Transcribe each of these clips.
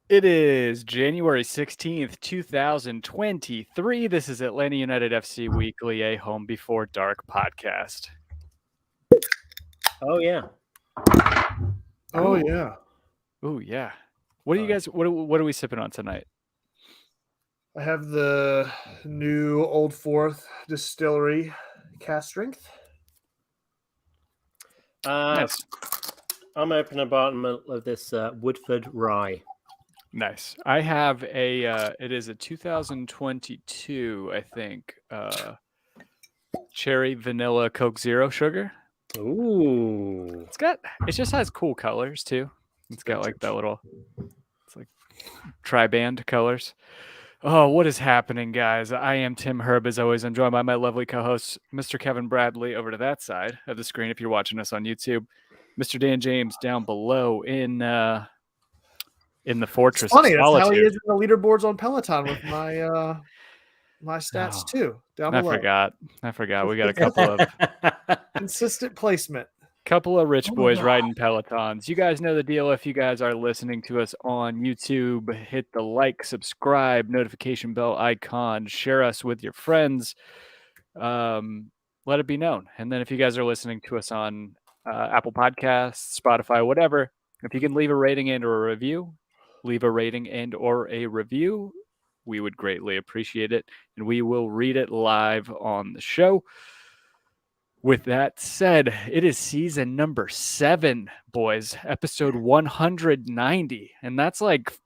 It is January 16th, 2023. This is Atlanta United FC Weekly, a Home Before Dark podcast. Oh yeah. Oh Ooh. yeah. Ooh, yeah. What do you guys what are we sipping on tonight? I have the new Old Fourth Distillery cast strength. Nice. I'm opening the bottom of this Woodford Rye. Nice. I have it is a 2022, I think, cherry vanilla Coke Zero sugar. Ooh. It just has cool colors too. It's got like that little, it's like tri-band colors. Oh, what is happening, guys? I am Tim Herb, as always. I'm joined by my lovely co-host, Mr. Kevin Bradley, over to that side of the screen if you're watching us on YouTube. Mr. Dan James down below in the Fortress It's funny, of that's Solitude. how he is in the leaderboards on Peloton with my my stats too. Down below. I forgot. We got a couple of consistent placement. Couple of rich boys riding Pelotons. You guys know the deal. If you guys are listening to us on YouTube, hit the like, subscribe, notification bell icon, share us with your friends. Let it be known. And then if you guys are listening to us on Apple Podcasts, Spotify, whatever, if you can leave a rating and or a review, we would greatly appreciate it. And we will read it live on the show. With that said, it is season number 7, boys, episode 190. And that's like,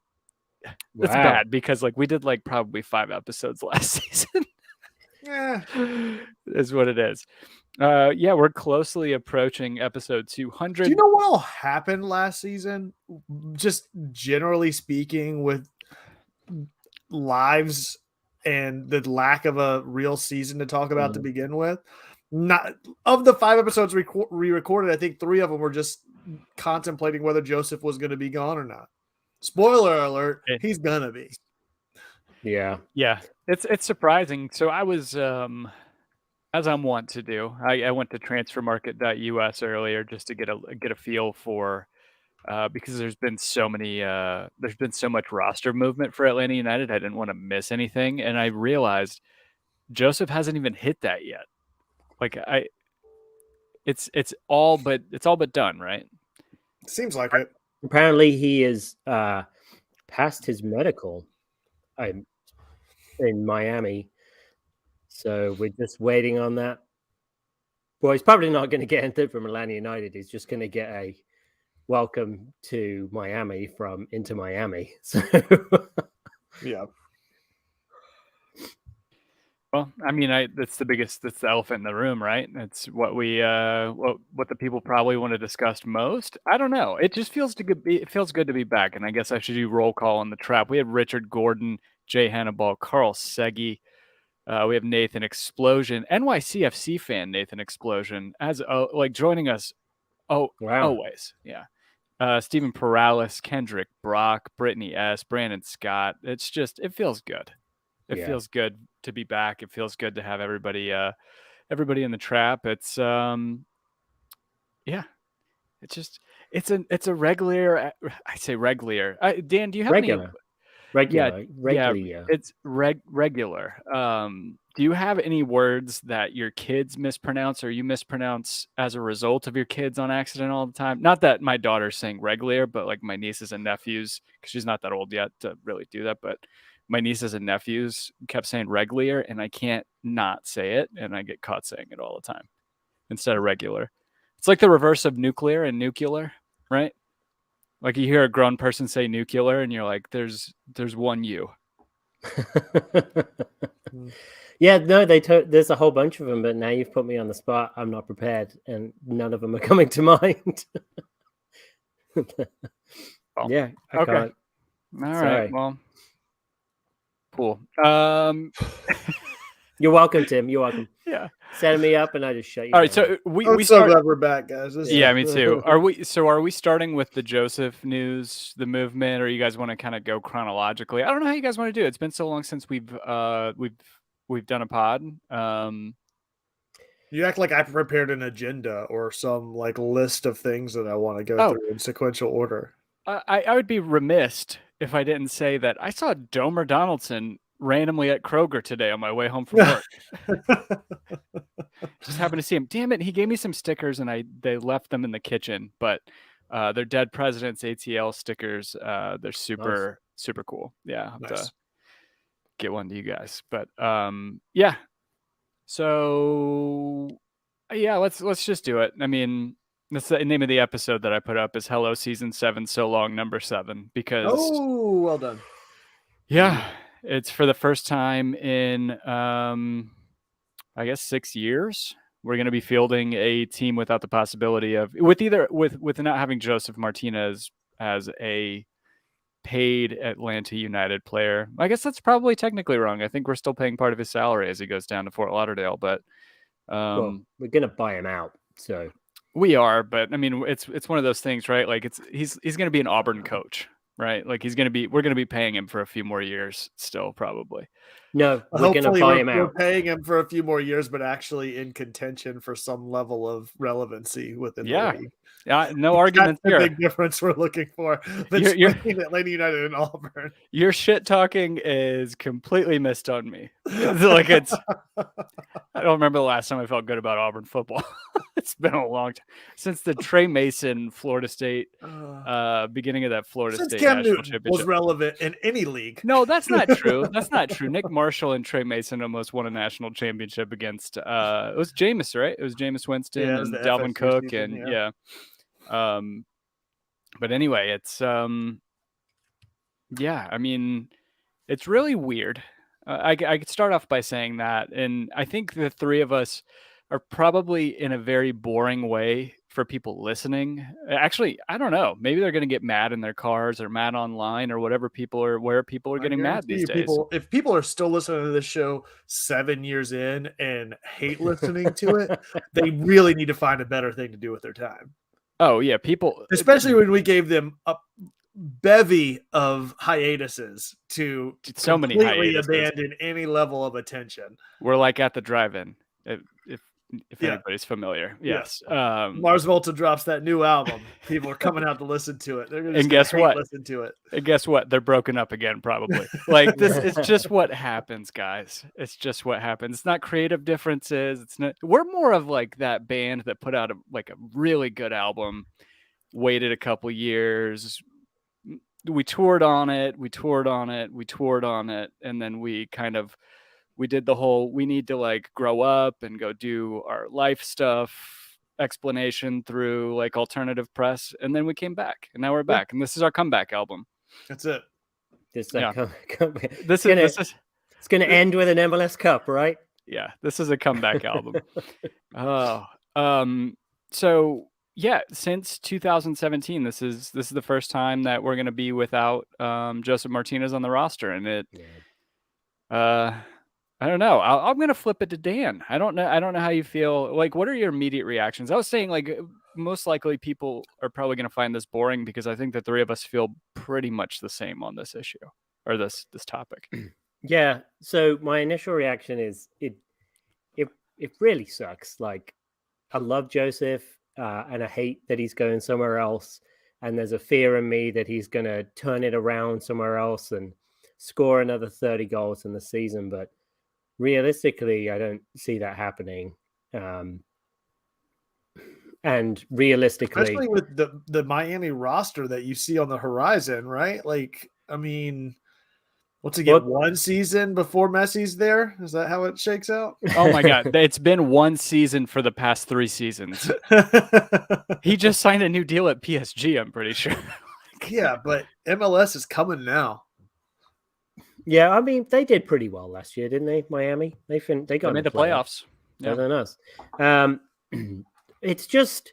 that's bad because like we did like probably 5 episodes last season. Is what it is. Yeah, we're closely approaching episode 200. Do you know what all happened last season? Just generally speaking, with lives and the lack of a real season to talk about to begin with. Not of the 5 episodes we recorded, I think 3 of them were just contemplating whether Josef was going to be gone or not. Spoiler alert, he's gonna be. Yeah. It's surprising. So I was as I'm wont to do, I went to transfermarket.us earlier just to get a feel for because there's been so much roster movement for Atlanta United. I didn't want to miss anything, and I realized Josef hasn't even hit that yet. Like it's all but done, right? Seems like it. Apparently he is past his medical in Miami. So we're just waiting on that. Well, he's probably not going to get anything from Atlanta United. He's just going to get a welcome to Miami from Inter Miami. So yeah. Well, I mean, that's the elephant in the room, right? That's what we what the people probably want to discuss most. I don't know. It just feels good to be back, and I guess I should do roll call on the trap. We have Richard Gordon, Jay Hannibal, Carl Seggy. We have Nathan Explosion, NYCFC fan Nathan Explosion, as like joining us. Oh, wow. Always, yeah. Stephen Perales, Kendrick Brock, Brittany S, Brandon Scott. It feels good. It feels good to be back. It feels good to have everybody in the trap. It's it's a regular. I say regular. Dan, do you have any? Regular. Yeah, it's regular. Do you have any words that your kids mispronounce or you mispronounce as a result of your kids on accident all the time? Not that my daughter's saying regular, but like my nieces and nephews, because she's not that old yet to really do that, but my nieces and nephews kept saying regular, and I can't not say it, and I get caught saying it all the time instead of regular. It's like the reverse of nuclear and nuclear, right? Like you hear a grown person say nuclear, and you're like, "There's one U." Yeah, no, there's a whole bunch of them, but now you've put me on the spot. I'm not prepared, and none of them are coming to mind. Yeah, I can't. All right, well, cool. You're welcome, Tim. You're welcome. Yeah, setting me up, and I just shut you. All right, down. so I'm so glad we're back, guys. Yeah, me too. Are we starting with the Josef news, the movement, or you guys want to kind of go chronologically? I don't know how you guys want to do it. It's been so long since we've done a pod. You act like I prepared an agenda or some like list of things that I want to go through in sequential order. I would be remiss if I didn't say that I saw Domer Donaldson randomly at Kroger today on my way home from work. Just happened to see him. Damn it, he gave me some stickers and they left them in the kitchen, but they're Dead Presidents ATL stickers. They're super cool. Yeah, I'll have to get one to you guys. But yeah. So yeah, let's just do it. I mean, that's the name of the episode that I put up is Hello Season 7 So Long Number 7 because well done. Yeah, it's for the first time in I guess 6 years. We're going to be fielding a team without the possibility of with not having Josef Martinez as a paid Atlanta United player. I guess that's probably technically wrong. I think we're still paying part of his salary as he goes down to Fort Lauderdale, but well, we're going to buy him out. So we are, but I mean, it's one of those things, right? Like he's going to be an Auburn coach, right? Like we're going to be paying him for a few more years still, probably. No, we're going to buy him out. We're paying him for a few more years, but actually in contention for some level of relevancy within the league. Yeah, no arguments here. That's the big difference we're looking for between Atlanta United and Auburn. Your shit talking is completely missed on me. Like I don't remember the last time I felt good about Auburn football. It's been a long time since the Trey Mason Florida State beginning of that Florida State Cam national Newton championship was relevant in any league. No, that's not true. That's not true. Nick Marshall and Trey Mason almost won a national championship against it was Jameis, right? It was Jameis Winston and Dalvin Cook season, and yeah. But anyway, it's yeah, I mean, it's really weird. I could start off by saying that, and I think the three of us are probably in a very boring way for people listening. Actually, I don't know. Maybe they're going to get mad in their cars or mad online or where people are getting mad these days. If people are still listening to this show 7 years in and hate listening to it, they really need to find a better thing to do with their time. Oh yeah, people, especially when we gave them a bevy of hiatuses to so many hiatuses. Abandon any level of attention. We're like at the drive-in. If anybody's familiar, yes. Mars Volta drops that new album. People are coming out to listen to it. They're and guess what? Listen to it. And guess what? They're broken up again, probably. Like this, it's just what happens, guys. It's just what happens. It's not creative differences. It's not. We're more of like that band that put out a really good album, waited a couple years. We toured on it, and then we did the whole, we need to like grow up and go do our life stuff explanation through like alternative press. And then we came back and now we're back. And this is our comeback album. That's it. It's going to end with an MLS Cup, right? Yeah. This is a comeback album. So yeah, since 2017, this is the first time that we're going to be without Josef Martinez on the roster. And I don't know. I'm going to flip it to Dan. I don't know how you feel. Like, what are your immediate reactions? I was saying, like, most likely people are probably going to find this boring because I think the three of us feel pretty much the same on this issue or this topic. Yeah. So my initial reaction is it really sucks. Like, I love Josef and I hate that he's going somewhere else. And there's a fear in me that he's going to turn it around somewhere else and score another 30 goals in the season. But realistically, I don't see that happening. And realistically, especially with the Miami roster that you see on the horizon, right? Like, I mean, what's it get? One season before Messi's there? Is that how it shakes out? Oh my God. It's been one season for the past 3 seasons. He just signed a new deal at PSG, I'm pretty sure. Yeah, but MLS is coming now. Yeah, I mean, they did pretty well last year, didn't they? Miami, they made the playoffs. Better than us. It's just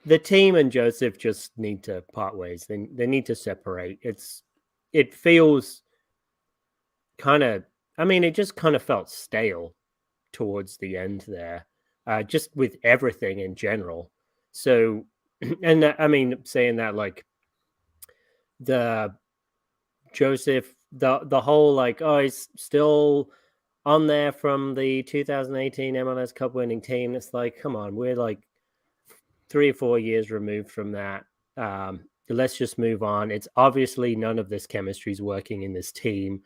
the team and Josef just need to part ways. They need to separate. It feels kind of. I mean, it just kind of felt stale towards the end there, just with everything in general. So, and I mean, saying that like the Josef. The whole like, oh, he's still on there from the 2018 MLS Cup winning team. It's like, come on, we're like 3 or 4 years removed from that. let's just move on. It's obviously none of this chemistry is working in this team.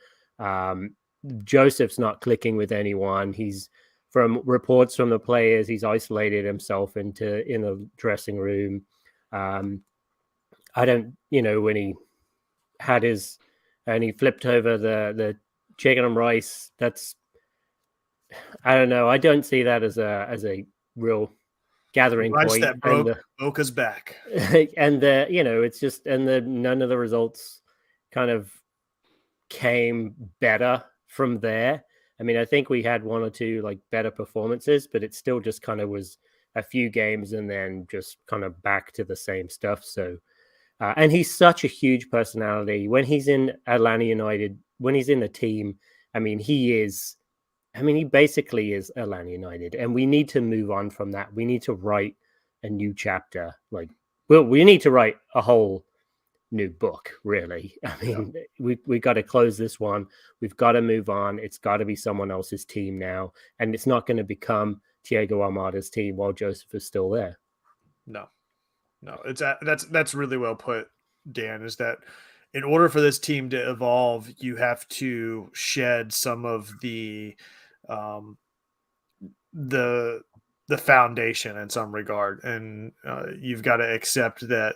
Josef's not clicking with anyone. He's, from reports from the players, he's isolated himself in a dressing room. I don't, when he had his, and he flipped over the chicken and rice. That's, I don't know. I don't see that as a real gathering Rice point. that broke Boca's back. And it's just, none of the results kind of came better from there. I mean, I think we had one or two like better performances, but it still just kind of was a few games and then just kind of back to the same stuff. So, and he's such a huge personality. When he's in Atlanta United, when he's in the team, I mean, he basically is Atlanta United, and we need to move on from that. We need to write a new chapter. We need to write a whole new book, really. I mean, we got to close this one. We've got to move on. It's got to be someone else's team now, and it's not going to become Thiago Almada's team while Josef is still there. No, that's really well put, Dan. Is that in order for this team to evolve, you have to shed some of the foundation in some regard, and you've got to accept that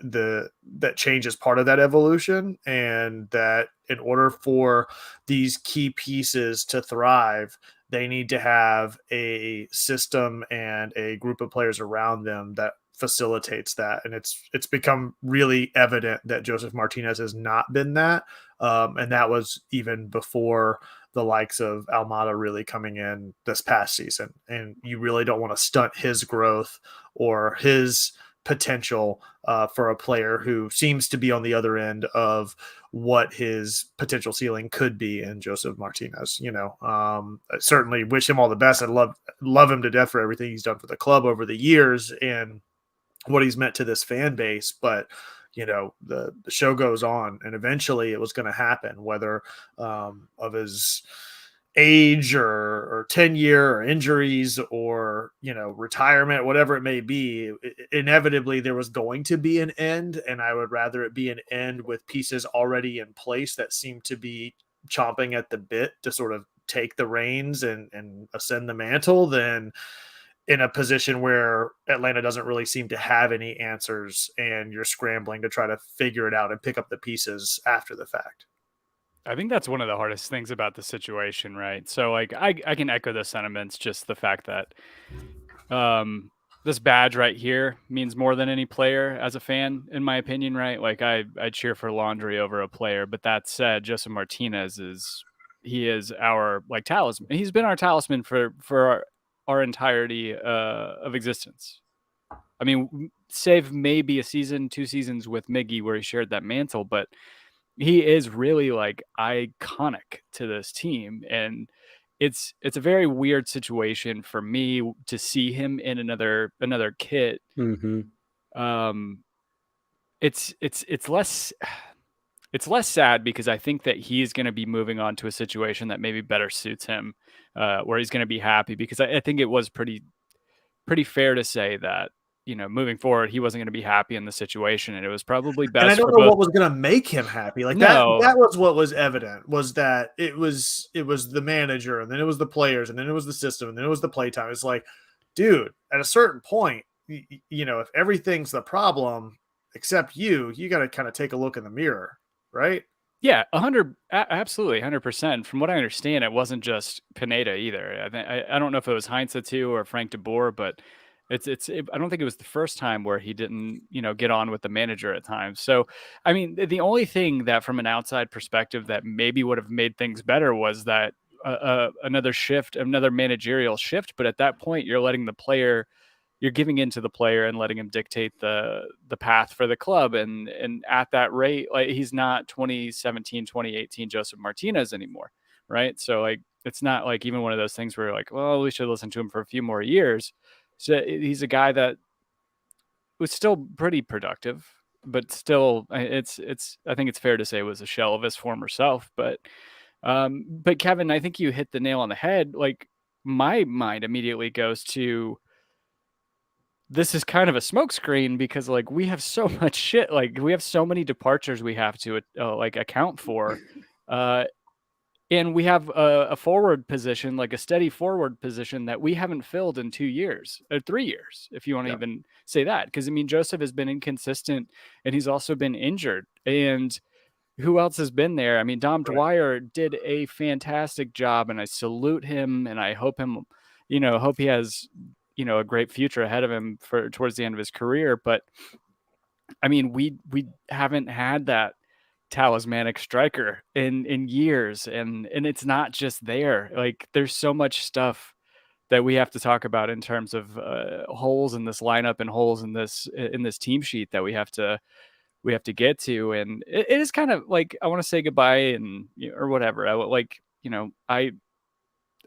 that change is part of that evolution, and that in order for these key pieces to thrive, they need to have a system and a group of players around them that facilitates that. And it's become really evident that Josef Martinez has not been that, and that was even before the likes of Almada really coming in this past season. And you really don't want to stunt his growth or his potential for a player who seems to be on the other end of what his potential ceiling could be in Josef Martinez. I certainly wish him all the best. I love him to death for everything he's done for the club over the years and what he's meant to this fan base. But the show goes on, and eventually it was going to happen, whether of his age or tenure or injuries or retirement, whatever it may be. Inevitably there was going to be an end, and I would rather it be an end with pieces already in place that seem to be chomping at the bit to sort of take the reins and ascend the mantle than in a position where Atlanta doesn't really seem to have any answers and you're scrambling to try to figure it out and pick up the pieces after the fact. I think that's one of the hardest things about the situation, right? So like I can echo the sentiments, just the fact that this badge right here means more than any player as a fan, in my opinion, right? Like I cheer for Laundry over a player, but that said, Josef Martinez is our talisman. He's been our talisman for our entirety of existence. I mean, save maybe a season, 2 seasons with Miggy where he shared that mantle, but he is really iconic to this team. And it's a very weird situation for me to see him in another kit. Mm-hmm. It's less sad because I think that he's going to be moving on to a situation that maybe better suits him, where he's going to be happy, because I think it was pretty fair to say that, moving forward, he wasn't going to be happy in the situation, and it was probably best. And I don't know what was going to make him happy. That was what was evident, was that it was the manager, and then it was the players, and then it was the system, and then it was the playtime. It's like, dude, at a certain point, if everything's the problem except you got to kind of take a look in the mirror, right? Yeah, absolutely, 100%. From what I understand, it wasn't just Pineda either. I don't know if it was Heinz too or Frank de Boer, but I don't think it was the first time where he didn't, get on with the manager at times. So, I mean, the only thing that from an outside perspective that maybe would have made things better was that another managerial shift. But at that point, you're giving in to the player and letting him dictate the path for the club. And at that rate, he's not 2017, 2018 Josef Martinez anymore. Right. So it's not even one of those things where you're like, well, we should listen to him for a few more years. So he's a guy that was still pretty productive, but still I think it's fair to say was a shell of his former self. But Kevin, I think you hit the nail on the head. My mind immediately goes to, this is kind of a smokescreen because like we have so much shit, like we have so many departures we have to like account for, and we have a forward position, like a steady forward position that we haven't filled in 2 years or 3 years, if you want to even say that. Because I mean, Josef has been inconsistent, and he's also been injured. And who else has been there? I mean, Dom Dwyer did a fantastic job, and I salute him, and I hope hope he has, a great future ahead of him for towards the end of his career. But I mean, we haven't had that talismanic striker in years, and it's not just there. Like, there's so much stuff that we have to talk about in terms of holes in this lineup and holes in this team sheet that we have to get to. And it is kind of like, I want to say goodbye and or whatever.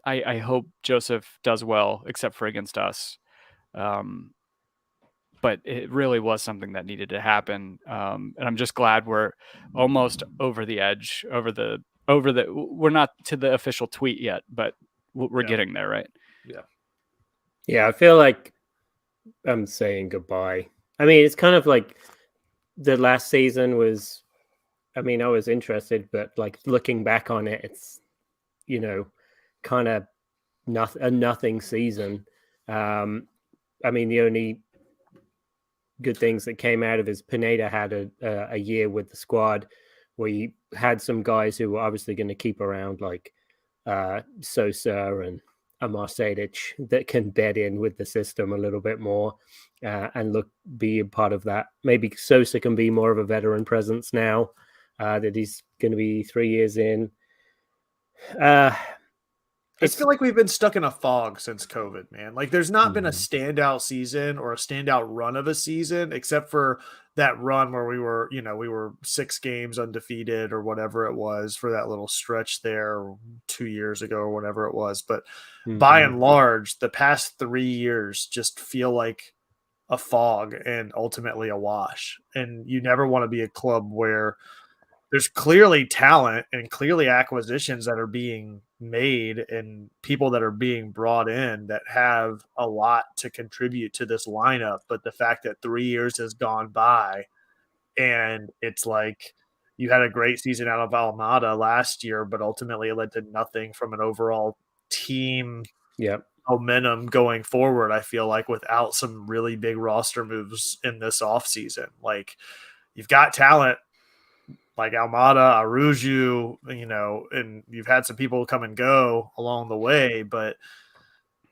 I hope Josef does well, except for against us. But it really was something that needed to happen. And I'm just glad we're almost over the edge, we're not to the official tweet yet, but we're getting there, right? Yeah. Yeah, I feel like I'm saying goodbye. I mean, it's kind of like the last season was, I mean, I was interested, but like looking back on it, it's, kind of a nothing season. I mean, the only good things that came out of is Pineda had a year with the squad where he had some guys who were obviously going to keep around, like Sosa and Amar Sejdic, that can bed in with the system a little bit more and be a part of that. Maybe Sosa can be more of a veteran presence now that he's going to be 3 years in. I feel like we've been stuck in a fog since COVID, man. Like, there's not been a standout season or a standout run of a season, except for that run where we were 6 games undefeated or whatever it was for that little stretch there 2 years ago or whatever it was. But by and large, the past 3 years just feel like a fog and ultimately a wash. And you never want to be a club where there's clearly talent and clearly acquisitions that are being made and people that are being brought in that have a lot to contribute to this lineup. But the fact that 3 years has gone by and it's like you had a great season out of Almada last year, but ultimately it led to nothing from an overall team momentum going forward. I feel like without some really big roster moves in this offseason, like you've got talent like Almada, Aruju, and you've had some people come and go along the way, but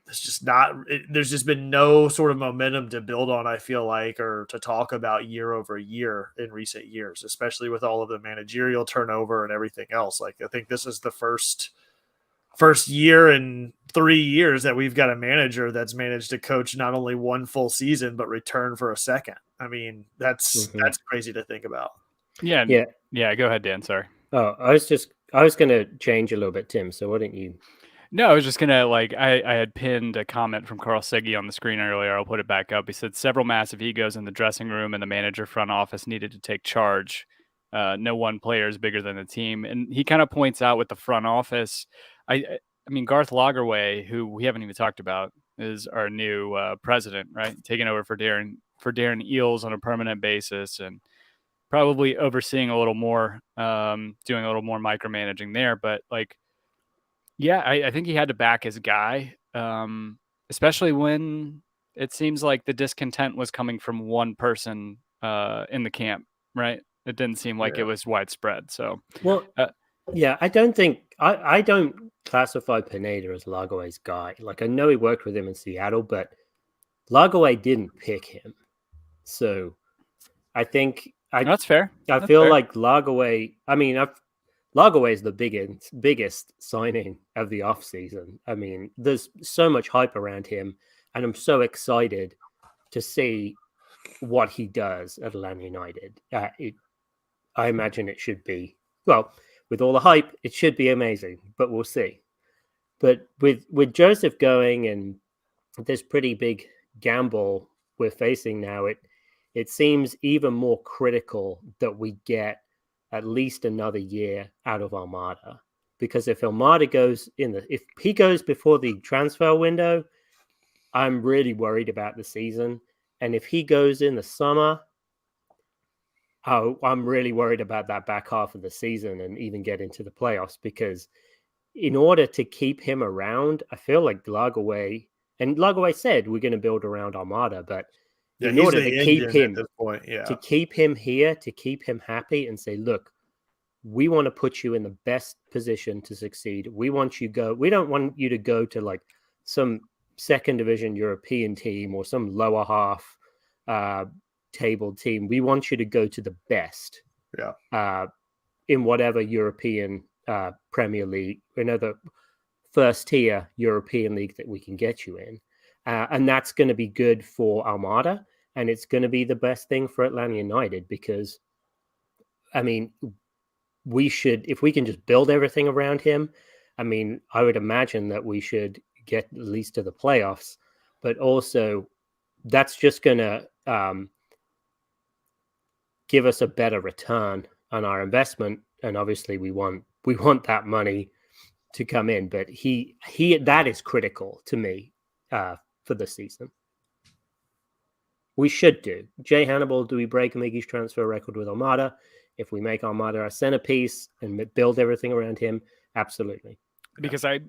there's just been no sort of momentum to build on, I feel like, or to talk about year over year in recent years, especially with all of the managerial turnover and everything else. Like, I think this is the first year in 3 years that we've got a manager that's managed to coach not only one full season, but return for a second. I mean, that's crazy to think about. Yeah. Go ahead, Dan. Sorry. Oh, I was going to change a little bit, Tim. So why don't you? No, I was just gonna I had pinned a comment from Carl Siggy on the screen earlier. I'll put it back up. He said several massive egos in the dressing room and the manager front office needed to take charge. No one player is bigger than the team, and he kind of points out with the front office. I mean, Garth Lagerwey, who we haven't even talked about, is our new president, right? Taking over for Darren Eels on a permanent basis, and probably overseeing a little more, doing a little more micromanaging there. But yeah, I think he had to back his guy, especially when it seems like the discontent was coming from one person in the camp, right? It didn't seem like it was widespread. So, I don't think I don't classify Pineda as Lagerwey's guy. Like, I know he worked with him in Seattle, but Lagerwey didn't pick him. So I think that's fair. I feel like Lagerwey. I mean, Lagerwey is the biggest signing of the offseason. I mean, there's so much hype around him, and I'm so excited to see what he does at Atlanta United. I imagine it should be, well, with all the hype, it should be amazing, but we'll see. But with Josef going and this pretty big gamble we're facing now, it seems even more critical that we get at least another year out of Almada, because if Almada goes if he goes before the transfer window, I'm really worried about the season, And if he goes in the summer, I'm really worried about that back half of the season and even get into the playoffs, because in order to keep him around, I feel like Lagerwey said we're going to build around Armada, but Yeah, in he's order the to keep engine him at this point. Yeah. to keep him here, to keep him happy and say, look, we want to put you in the best position to succeed. We don't want you to go to like some second division European team or some lower half table team. We want you to go to the best. Yeah. In whatever European Premier League, the first tier European league that we can get you in. And that's going to be good for Armada, and it's going to be the best thing for Atlanta United, because, I mean, if we can just build everything around him, I mean, I would imagine that we should get at least to the playoffs, but also that's just going to give us a better return on our investment. And obviously we want that money to come in, but that is critical to me for the season. We should do. Jay Hannibal, do we break Miggy's transfer record with Armada? If we make Armada our centerpiece and build everything around him, absolutely. Because I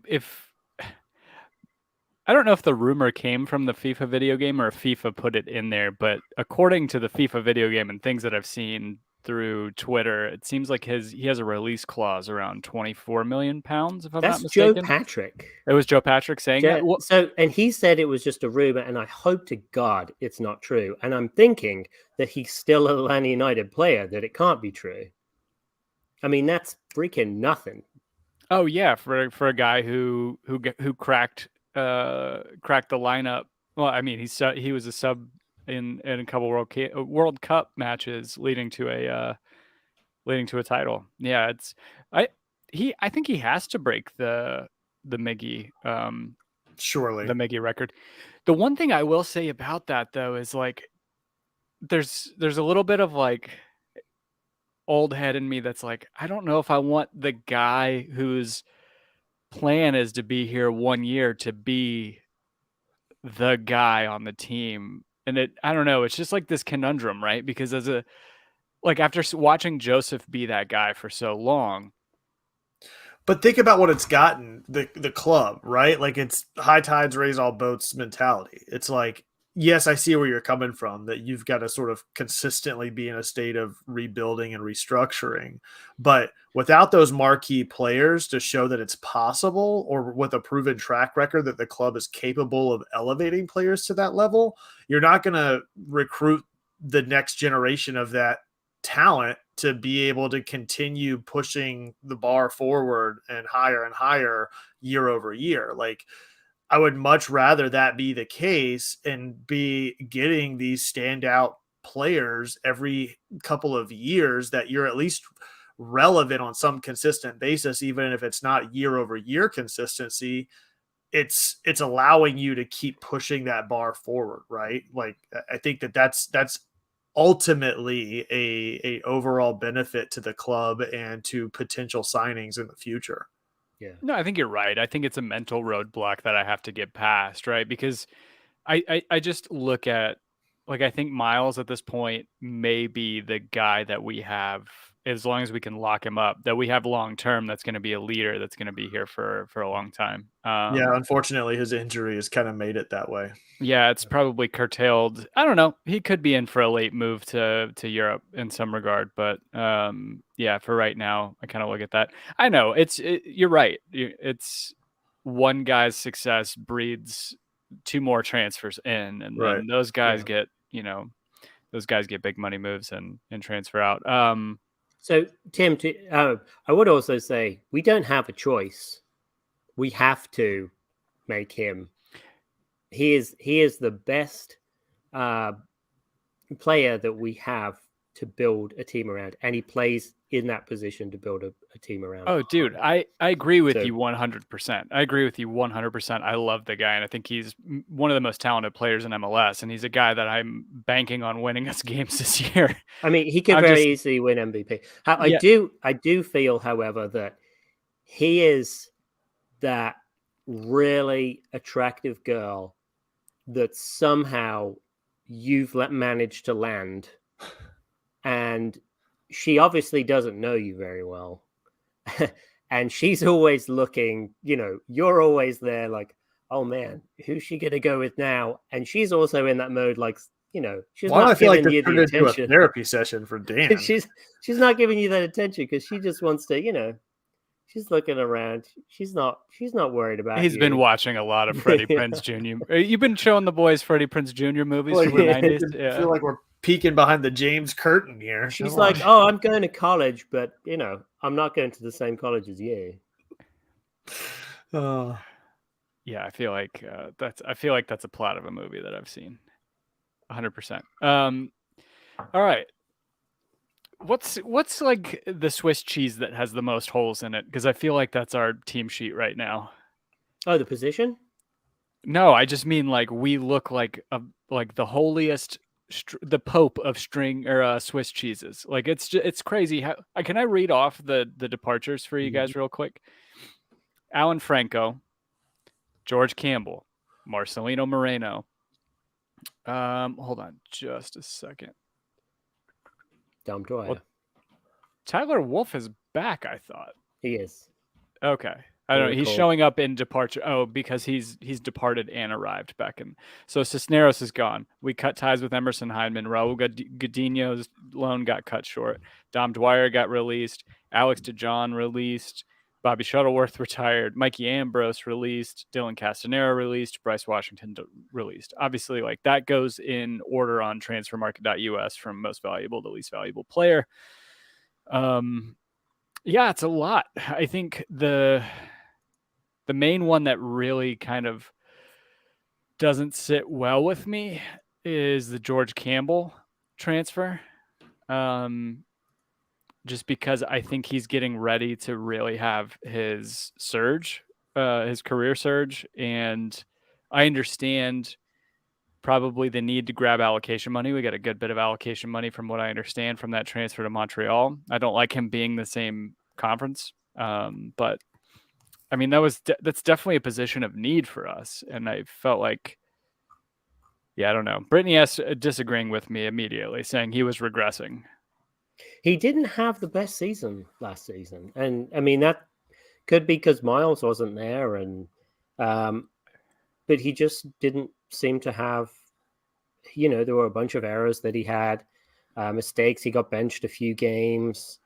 don't know if the rumor came from the FIFA video game or if FIFA put it in there, but according to the FIFA video game and things that I've seen through Twitter, it seems like he has a release clause around £24 million, if I'm not mistaken. Joe Patrick. It was Joe Patrick saying that? So, and he said it was just a rumor, and I hope to God it's not true. And I'm thinking that he's still a Atlanta United player, that it can't be true. I mean, that's freaking nothing. Oh yeah, for a guy who cracked the lineup. Well, I mean, he was a sub in a couple World Cup matches, leading to a title. Yeah, I think he has to break the Miggy Surely the Miggy record. The one thing I will say about that though is like there's a little bit of like old head in me that's like, I don't know if I want the guy whose plan is to be here 1 year to be the guy on the team. And I don't know, it's just like this conundrum, right? Because after watching Josef be that guy for so long. But think about what it's gotten, the club, right? Like, it's high tides raise all boats mentality. It's like, yes, I see where you're coming from, that you've got to sort of consistently be in a state of rebuilding and restructuring. But without those marquee players to show that it's possible, or with a proven track record that the club is capable of elevating players to that level, you're not going to recruit the next generation of that talent to be able to continue pushing the bar forward and higher year over year. Like, I would much rather that be the case and be getting these standout players every couple of years, that you're at least relevant on some consistent basis, even if it's not year over year consistency. It's allowing you to keep pushing that bar forward, right? Like, I think that's ultimately a overall benefit to the club and to potential signings in the future. Yeah. No, I think you're right. I think it's a mental roadblock that I have to get past, right? Because I just look at, like, I think Miles at this point may be the guy that we have, as long as we can lock him up, that we have long term, that's going to be a leader, that's going to be here for a long time. Yeah, unfortunately, his injury has kind of made it that way. Yeah, it's probably curtailed. I don't know. He could be in for a late move to Europe in some regard, but yeah, for right now, I kind of look at that. I know you're right. It's one guy's success breeds two more transfers in, and then those guys get big money moves and transfer out. So Tim, I would also say we don't have a choice. We have to make him. He is the best player that we have to build a team around, and he plays in that position to build a team around. Oh, dude, I agree with you 100%. I agree with you 100%. I love the guy, and I think he's one of the most talented players in MLS, and he's a guy that I'm banking on winning us games this year. I mean, he could very easily win MVP. I do feel, however, that he is that really attractive girl that somehow you've managed to land, and she obviously doesn't know you very well. And she's always looking, you're always there like, oh man, who's she going to go with now? And she's also in that mode like, she's Why do I not feel like giving you this turned the into a attention. therapy session for Dan? she's not giving you that attention because she just wants to, she's looking around. She's not worried about He's you. been watching a lot of Freddie Prinze Jr. You've been showing the boys Freddie Prinze Jr. movies Boy, from the I 90s. Yeah. feel like we're peeking behind the James curtain here. She's Come like, on. oh, I'm going to college, but I'm not going to the same college as you. Yeah, I feel like that's a plot of a movie that I've seen. 100%. All right. What's like the Swiss cheese that has the most holes in it? Because I feel like that's our team sheet right now. Oh, the position? No, I just mean like we look like the holiest, the Pope of string or Swiss cheeses. Like it's crazy. How can I read off the departures for you guys real quick? Alan Franco, George Campbell, Marcelino Moreno. Hold on just a second. Dom Dwyer. Well, Tyler Wolff is back, I thought. He is. Okay. I don't know. He's showing up in departure. Oh, because he's departed and arrived back in. So Cisneros is gone. We cut ties with Emerson Hyndman. Raul Godinho's loan got cut short. Dom Dwyer got released. Alex DeJohn released. Bobby Shuttleworth retired. Mikey Ambrose released. Dylan Castanero released. Bryce Washington released. Obviously, like that goes in order on transfermarket.us from most valuable to least valuable player. Yeah, it's a lot. I think the main one that really kind of doesn't sit well with me is the George Campbell transfer. Just because I think he's getting ready to really have his surge, his career surge. And I understand probably the need to grab allocation money. We got a good bit of allocation money from what I understand from that transfer to Montreal. I don't like him being the same conference. But I mean, that's definitely a position of need for us. And I felt like, I don't know. Brittany S disagreeing with me immediately, saying he was regressing. He didn't have the best season last season. And I mean, that could be because Miles wasn't there. And, but he just didn't seem to have, there were a bunch of errors that he had, mistakes. He got benched a few games.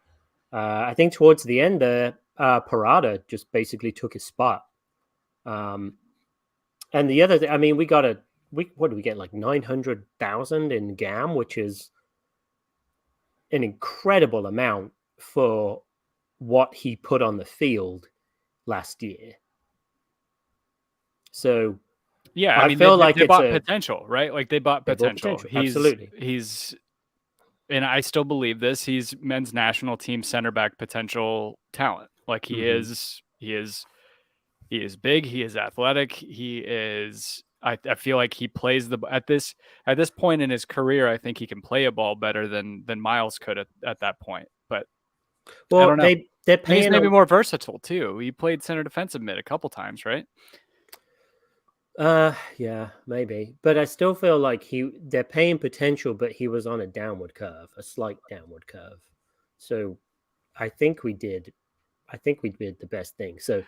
I think towards the end there, Parada just basically took his spot. And the other thing, I mean, what did we get? Like 900,000 in GAM, which is an incredible amount for what he put on the field last year. So, yeah, I mean, feel like they bought potential, right? Like they bought potential. Absolutely. He's, and I still believe this. He's men's national team center back potential talent. Like he is big. He is athletic. He is. I feel like he plays at this point in his career. I think he can play a ball better than Miles could at that point. But I don't know. They're paying. He's maybe more versatile too. He played center defensive mid a couple times, right? Yeah, maybe. But I still feel like they're paying potential, but he was on a slight downward curve. So I think we did the best thing. So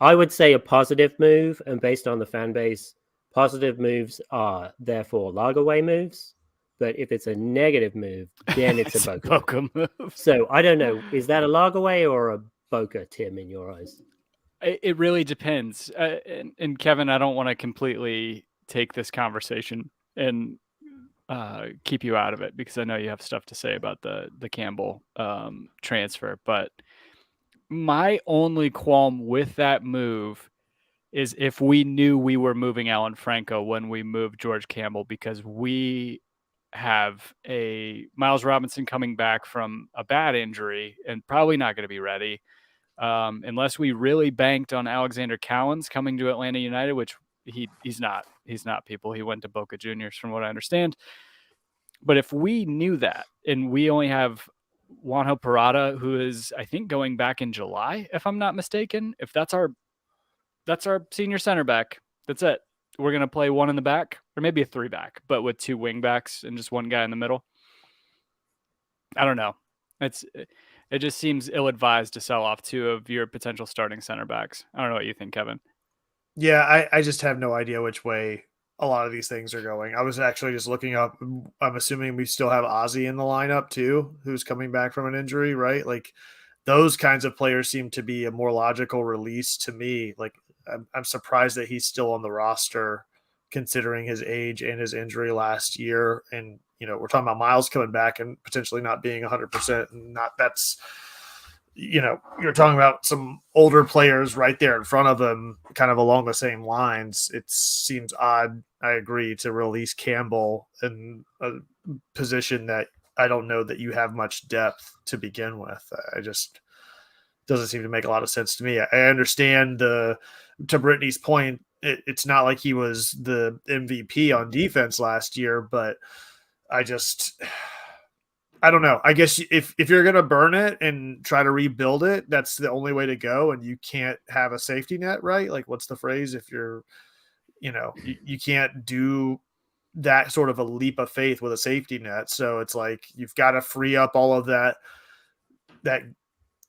I would say a positive move, and based on the fan base, positive moves are therefore Lagerway moves. But if it's a negative move, then it's a Boca move. So I don't know. Is that a Lagerway or a Boca, Tim, in your eyes? It really depends. And Kevin, I don't want to completely take this conversation and keep you out of it because I know you have stuff to say about the Campbell transfer. But my only qualm with that move is if we knew we were moving Alan Franco when we moved George Campbell, because we have a Miles Robinson coming back from a bad injury and probably not going to be ready. Unless we really banked on Alexander Cowens coming to Atlanta United, which he's not people. He went to Boca Juniors from what I understand. But if we knew that, and we only have Juanjo Parada, who is, I think, going back in July, if I'm not mistaken, if that's our senior center back, that's it. we're gonna play one in the back, or maybe a 3-back, but with 2 wing backs and just one guy in the middle. I don't know. It just seems ill-advised to sell off 2 of your potential starting center backs. I don't know what you think, Kevin. Yeah, I just have no idea which way a lot of these things are going. I was actually just looking up. I'm assuming we still have Ozzy in the lineup too, who's coming back from an injury, right? Like those kinds of players seem to be a more logical release to me. Like I'm surprised that he's still on the roster considering his age and his injury last year. And, we're talking about Miles coming back and potentially not being 100%. And you're talking about some older players right there in front of him, kind of along the same lines. It seems odd, I agree, to release Campbell in a position that I don't know that you have much depth to begin with. I just doesn't seem to make a lot of sense to me. I understand to Brittany's point, it's not like he was the MVP on defense last year, but I don't know. I guess if you're going to burn it and try to rebuild it, that's the only way to go. And you can't have a safety net, right? Like what's the phrase? If you're, you can't do that sort of a leap of faith with a safety net. So it's like, you've got to free up all of that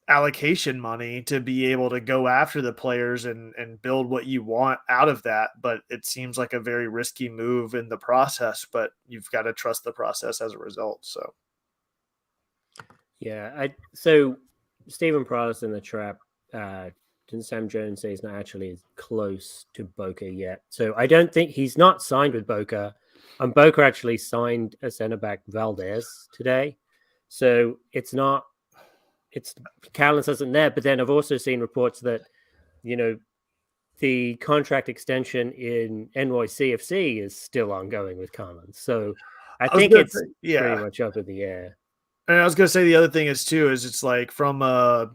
allocation money to be able to go after the players and build what you want out of that. But it seems like a very risky move in the process, but you've got to trust the process as a result. So. Yeah, so Stephen Prowse in the trap. Didn't Sam Jones say he's not actually as close to Boca yet? So I don't think he's not signed with Boca. And Boca actually signed a center back Valdez today. So it's Callens isn't there. But then I've also seen reports that, the contract extension in NYCFC is still ongoing with Callens. So I think it's pretty much up in the air. And I was going to say the other thing is it's like from a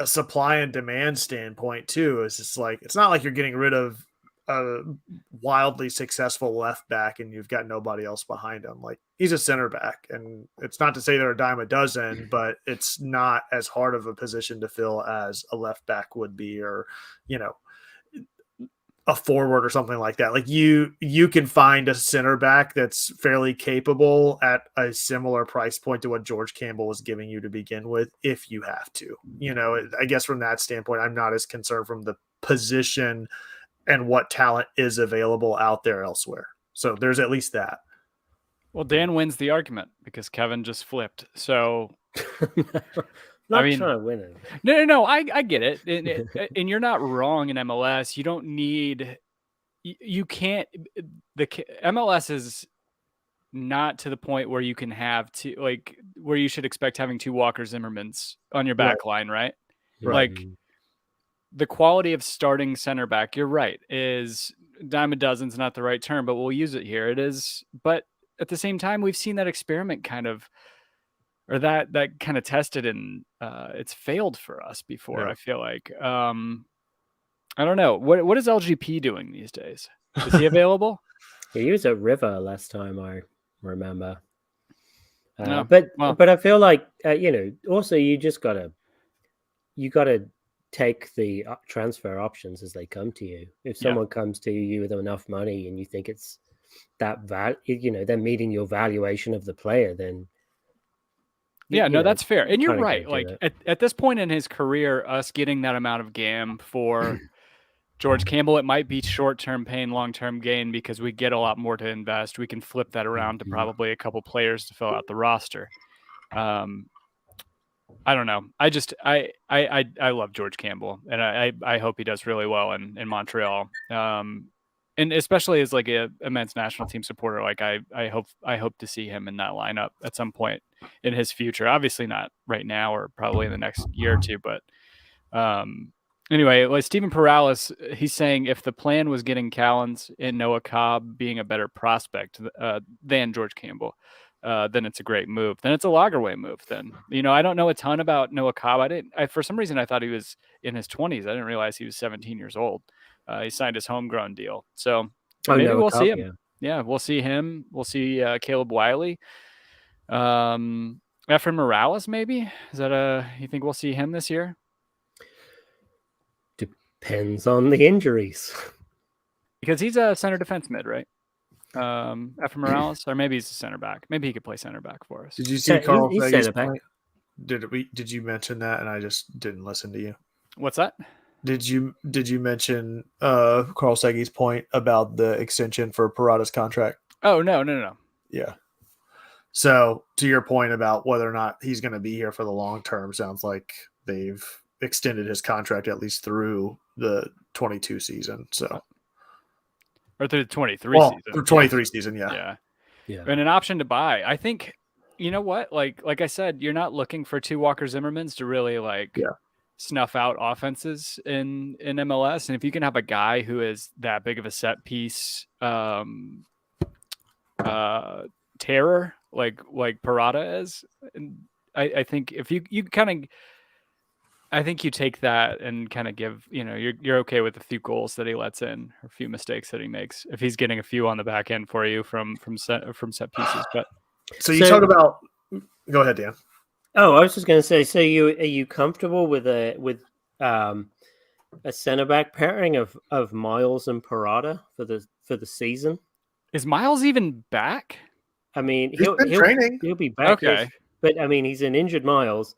supply and demand standpoint too, is it's not like you're getting rid of a wildly successful left back and you've got nobody else behind him. Like he's a center back, and it's not to say they're a dime a dozen, but it's not as hard of a position to fill as a left back would be, or, a forward or something like that. Like you can find a center back that's fairly capable at a similar price point to what George Campbell was giving you to begin with, if you have to. I guess from that standpoint, I'm not as concerned from the position and what talent is available out there elsewhere. So there's at least that. Well, Dan wins the argument because Kevin just flipped. So trying to win it. No. I get it. And you're not wrong in MLS. You don't need. You can't. The MLS is not to the point where you can have where you should expect having 2 Walker Zimmermans on your back line, right? Like the quality of starting center back, you're right, is dime a dozen's not the right term, but we'll use it here. It is, but at the same time, we've seen that experiment kind of. Or that kind of tested and it's failed for us before. Yeah. I feel like I don't know what is LGP doing these days. Is he available? He was at River last time I remember. No. But I feel like also you gotta take the transfer options as they come to you. If someone comes to you with enough money and you think it's that they're meeting your valuation of the player, then. Yeah, no, that's fair. And you're right. Like at this point in his career, us getting that amount of GAM for George Campbell, it might be short-term pain, long-term gain because we get a lot more to invest. We can flip that around to probably a couple players to fill out the roster. I don't know. I love George Campbell, and I hope he does really well in Montreal. And especially as like a men's national team supporter, like I hope to see him in that lineup at some point in his future. Obviously not right now or probably in the next year or two, but anyway, like Stephen Perales, he's saying if the plan was getting Callens and Noah Cobb being a better prospect than George Campbell, then it's a great move. Then it's a Lagerwey move. Then I don't know a ton about Noah Cobb. For some reason I thought he was in his 20s. I didn't realize he was 17 years old. He signed his homegrown deal. So maybe we'll see him. Yeah, we'll see him. We'll see Caleb Wiley. Efren Morales, maybe? Is that you think we'll see him this year? Depends on the injuries. because he's a center defense mid, right? Efra Morales, or maybe he's a center back. Maybe he could play center back for us. Did you see Carl he's Fege's center back. point? Did you mention that and I just didn't listen to you? What's that? Did you mention Carl Fege's point about the extension for Parada's contract? Oh no. Yeah. So to your point about whether or not he's going to be here for the long term, sounds like they've extended his contract at least through the 22 season. So, or through the 23 season. Through 23 season, yeah. And an option to buy. I think, you know what? Like I said, you're not looking for two Walker Zimmermans to really snuff out offenses in MLS. And if you can have a guy who is that big of a set piece terror like Parada is, and I think if you kind of, I think you take that and kind of give, you're okay with a few goals that he lets in or a few mistakes that he makes if he's getting a few on the back end for you from set pieces. But so you talk about, go ahead, Dan. Oh, I was just going to say, so are you comfortable with a center back pairing of Miles and Parada for the season? Is Miles even back? I mean, he'll be back. Okay. But I mean, he's an injured Miles.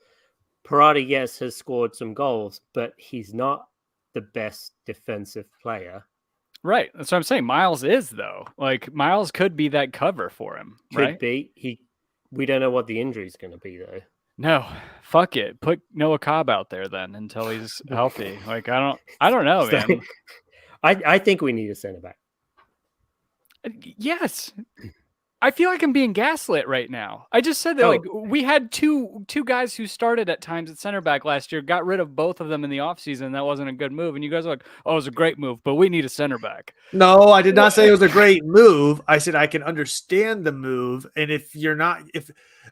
Parada, yes, has scored some goals, but he's not the best defensive player. Right. That's what I'm saying. Miles is, though. Like, Miles could be that cover for him. Could be. We don't know what the injury is going to be, though. No, fuck it. Put Noah Cobb out there then until he's healthy. Like, I don't know, man. I think we need a center back. Yes. I feel like I'm being gaslit right now. I just said that like we had two guys who started at times at center back last year, got rid of both of them in the offseason. That wasn't a good move. And you guys are like, oh, it was a great move, but we need a center back. No, I did not say it was a great move. I said I can understand the move. And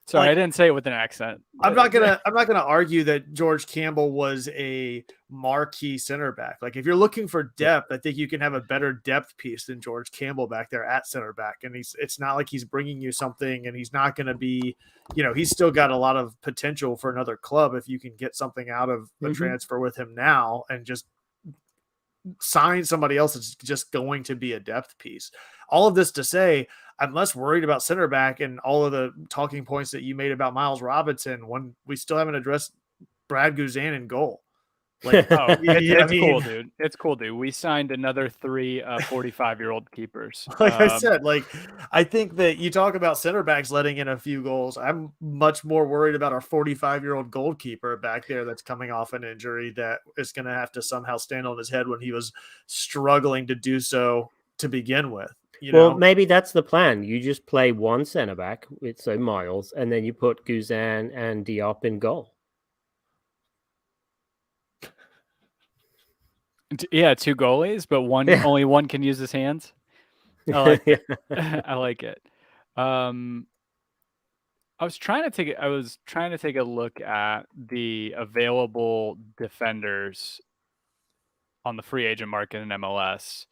Sorry, I didn't say it with an accent. I'm not gonna argue that George Campbell was a marquee center back. Like if you're looking for depth, I think you can have a better depth piece than George Campbell back there at center back. And it's not like he's bringing you something, and he's not going to be, he's still got a lot of potential for another club if you can get something out of a transfer with him now and just sign somebody else that's just going to be a depth piece. All of this to say, I'm less worried about center back and all of the talking points that you made about Miles Robinson when we still haven't addressed Brad Guzan in goal. Like, it's cool, dude. It's cool, dude. We signed another 3 45-year-old keepers. Like I said, I think that you talk about center backs letting in a few goals. I'm much more worried about our 45-year-old goalkeeper back there that's coming off an injury that is going to have to somehow stand on his head when he was struggling to do so to begin with. Well, maybe that's the plan. You just play one center back with Miles, and then you put Guzan and Diop in goal. Yeah, 2 goalies, but only one can use his hands. I like it. I like it. I was trying to take a look at the available defenders on the free agent market in MLS.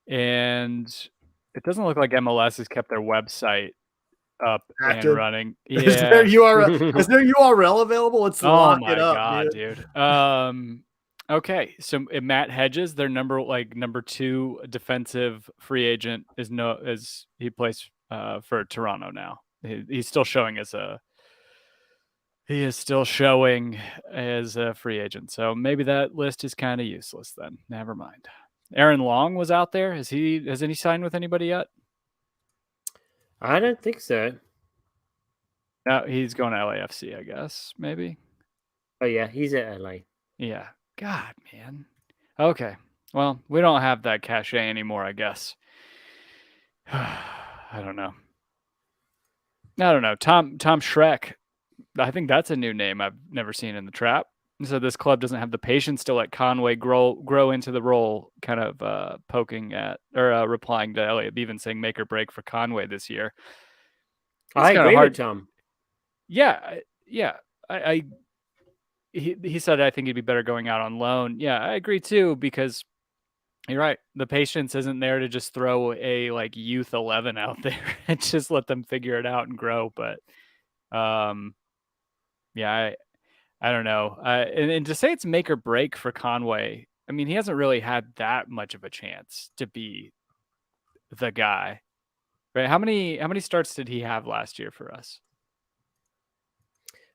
And it doesn't look like MLS has kept their website up active and running. Yeah. Is there URL available? Let's lock it up, God, dude. Okay, so Matt Hedges, their number 2 defensive free agent, he plays for Toronto now. He's still showing as a free agent. So maybe that list is kind of useless then. Never mind. Aaron Long was out there. Has any signed with anybody yet? I don't think so. No, he's going to LAFC, I guess, maybe. Oh yeah, he's at LA. Yeah. God, man. Okay. Well, we don't have that cachet anymore, I guess. I don't know. Tom Schreck. I think that's a new name I've never seen in the trap. So this club doesn't have the patience to let Conway grow into the role, kind of poking at or replying to Elliot Bevan saying make or break for Conway this year. I agree with Tom. Yeah. He said, I think he'd be better going out on loan. Yeah, I agree too, because you're right. The patience isn't there to just throw a youth 11 out there and just let them figure it out and grow. But yeah, I don't know. And to say it's make or break for Conway, I mean, he hasn't really had that much of a chance to be the guy, right? How many starts did he have last year for us?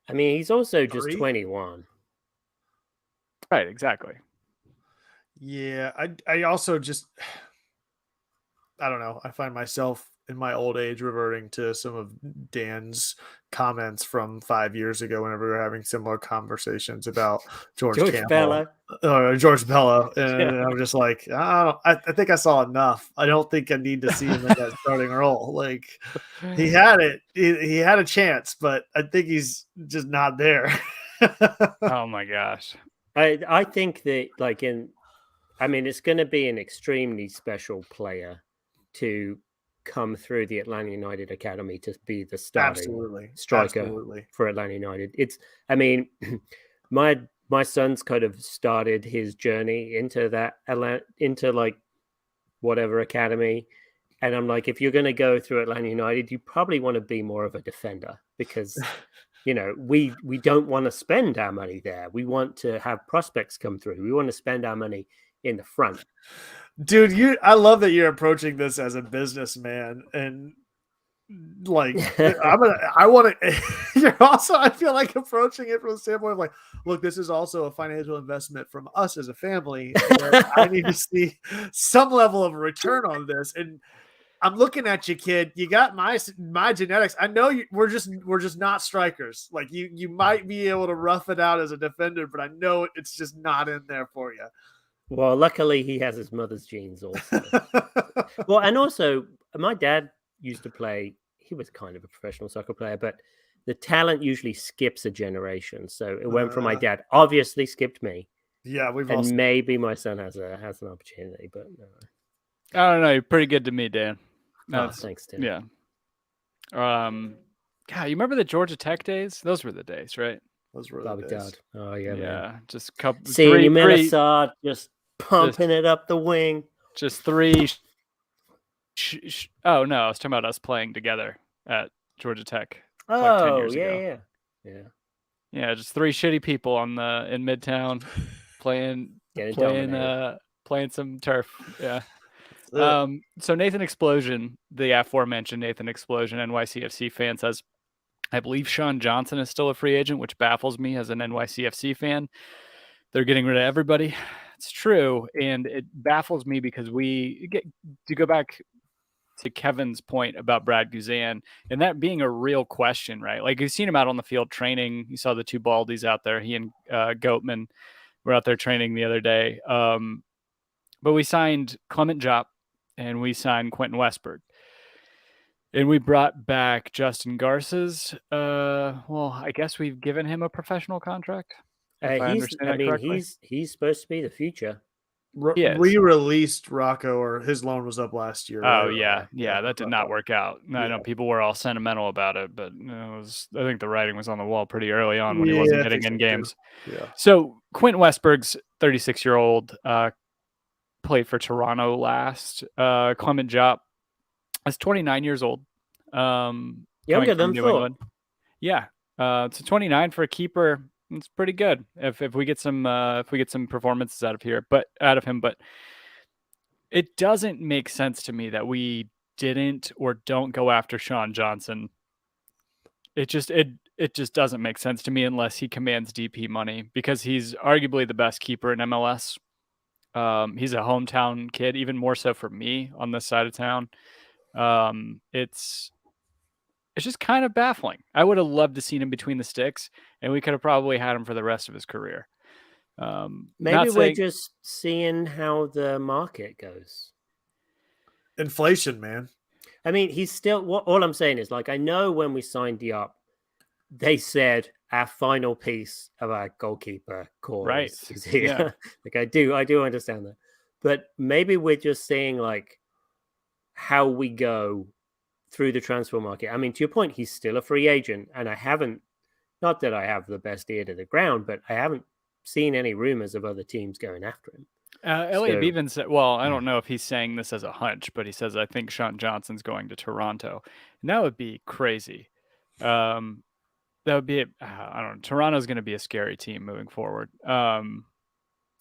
I mean, he's also just 3? 21. Right, exactly. Yeah, I also just I don't know. I find myself in my old age reverting to some of Dan's comments from 5 years ago whenever we were having similar conversations about George Campbell. Bello. George Bello. And Yeah. I'm just like, I think I saw enough. I don't think I need to see him in that starting role. Like he had it. He had a chance, but I think he's just not there. Oh my gosh. I think that it's going to be an extremely special player to come through the Atlanta United Academy to be the starting striker for Atlanta United. My son's kind of started his journey into whatever academy. And I'm like, if you're going to go through Atlanta United, you probably want to be more of a defender because, we don't want to spend our money there. We want to have prospects come through. We want to spend our money in the front. Dude, I love that you're approaching this as a businessman and like you're also, I feel like approaching it from the standpoint of like, look, this is also a financial investment from us as a family. I need to see some level of return on this. And I'm looking at you, kid. You got my genetics. I know we're just not strikers. Like you might be able to rough it out as a defender, but I know it's just not in there for you. Well, luckily he has his mother's genes also. Well, and also my dad used to play. He was kind of a professional soccer player, but the talent usually skips a generation. So it went from my dad, obviously skipped me. Yeah, maybe my son has an opportunity, but no. I don't know. You're pretty good to me, Dan. Thanks, Tim. Yeah. God, you remember the Georgia Tech days? Those were the days, right? Those were the days. Oh yeah, man. Just couple. Seeing you, Minnesota, just pumping it up the wing. Just three. Oh no, I was talking about us playing together at Georgia Tech. Oh 10 years ago. Yeah. Just three shitty people in Midtown playing some turf. Yeah. So Nathan Explosion, the aforementioned Nathan Explosion, NYCFC fan says, I believe Sean Johnson is still a free agent, which baffles me as an NYCFC fan. They're getting rid of everybody. It's true. And it baffles me because to go back to Kevin's point about Brad Guzan and that being a real question, right? Like you've seen him out on the field training. You saw the two Baldies out there. He and Goatman were out there training the other day. But we signed Clement Jop and we signed Quentin Westberg. And we brought back Justin Garces. I guess we've given him a professional contract. He's supposed to be the future. Re-released Rocco, or his loan was up last year. Oh, right? Yeah, that did not work out. I know people were all sentimental about it, but I think the writing was on the wall pretty early on when he wasn't getting in games. Yeah. So Quentin Westberg's 36-year-old, played for Toronto last. Clement Jop is 29 years old. Younger than New England. Yeah. So 29 for a keeper. It's pretty good if we get some performances out of him. But it doesn't make sense to me that we didn't or don't go after Sean Johnson. It just doesn't make sense to me unless he commands DP money because he's arguably the best keeper in MLS. He's a hometown kid, even more so for me on this side of town. It's just kind of baffling. I would have loved to seen him between the sticks, and we could have probably had him for the rest of his career. Maybe we're just seeing how the market goes. Inflation, man. I mean, he's still. All I'm saying is, I know when we signed Diop, they said our final piece of our goalkeeper core is here. Yeah. I do understand that, but maybe we're just seeing how we go through the transfer market. I mean, to your point, he's still a free agent, and not that I have the best ear to the ground, but I haven't seen any rumors of other teams going after him. Elliot Bevan said, I don't know if he's saying this as a hunch, but he says, I think Sean Johnson's going to Toronto. And that would be crazy. That would be, I don't know, Toronto's going to be a scary team moving forward.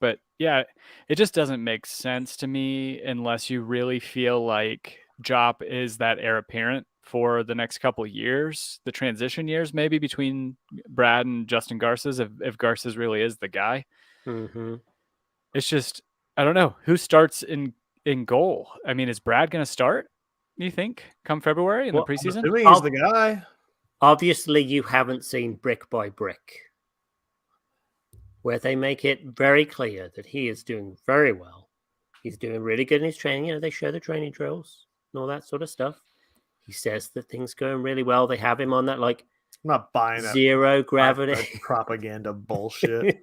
But yeah, it just doesn't make sense to me unless you really feel like Jop is that heir apparent for the next couple of years, the transition years, maybe between Brad and Justin Garces, if Garces really is the guy. Mm-hmm. It's just, I don't know who starts in goal. I mean, is Brad going to start? You think come February in the preseason? I'm assuming he's the guy. Obviously, you haven't seen Brick by Brick, where they make it very clear that he is doing very well. He's doing really good in his training. You know, they show the training drills and all that sort of stuff. He says that things going really well. They have him on that like I'm not buying that zero gravity propaganda bullshit.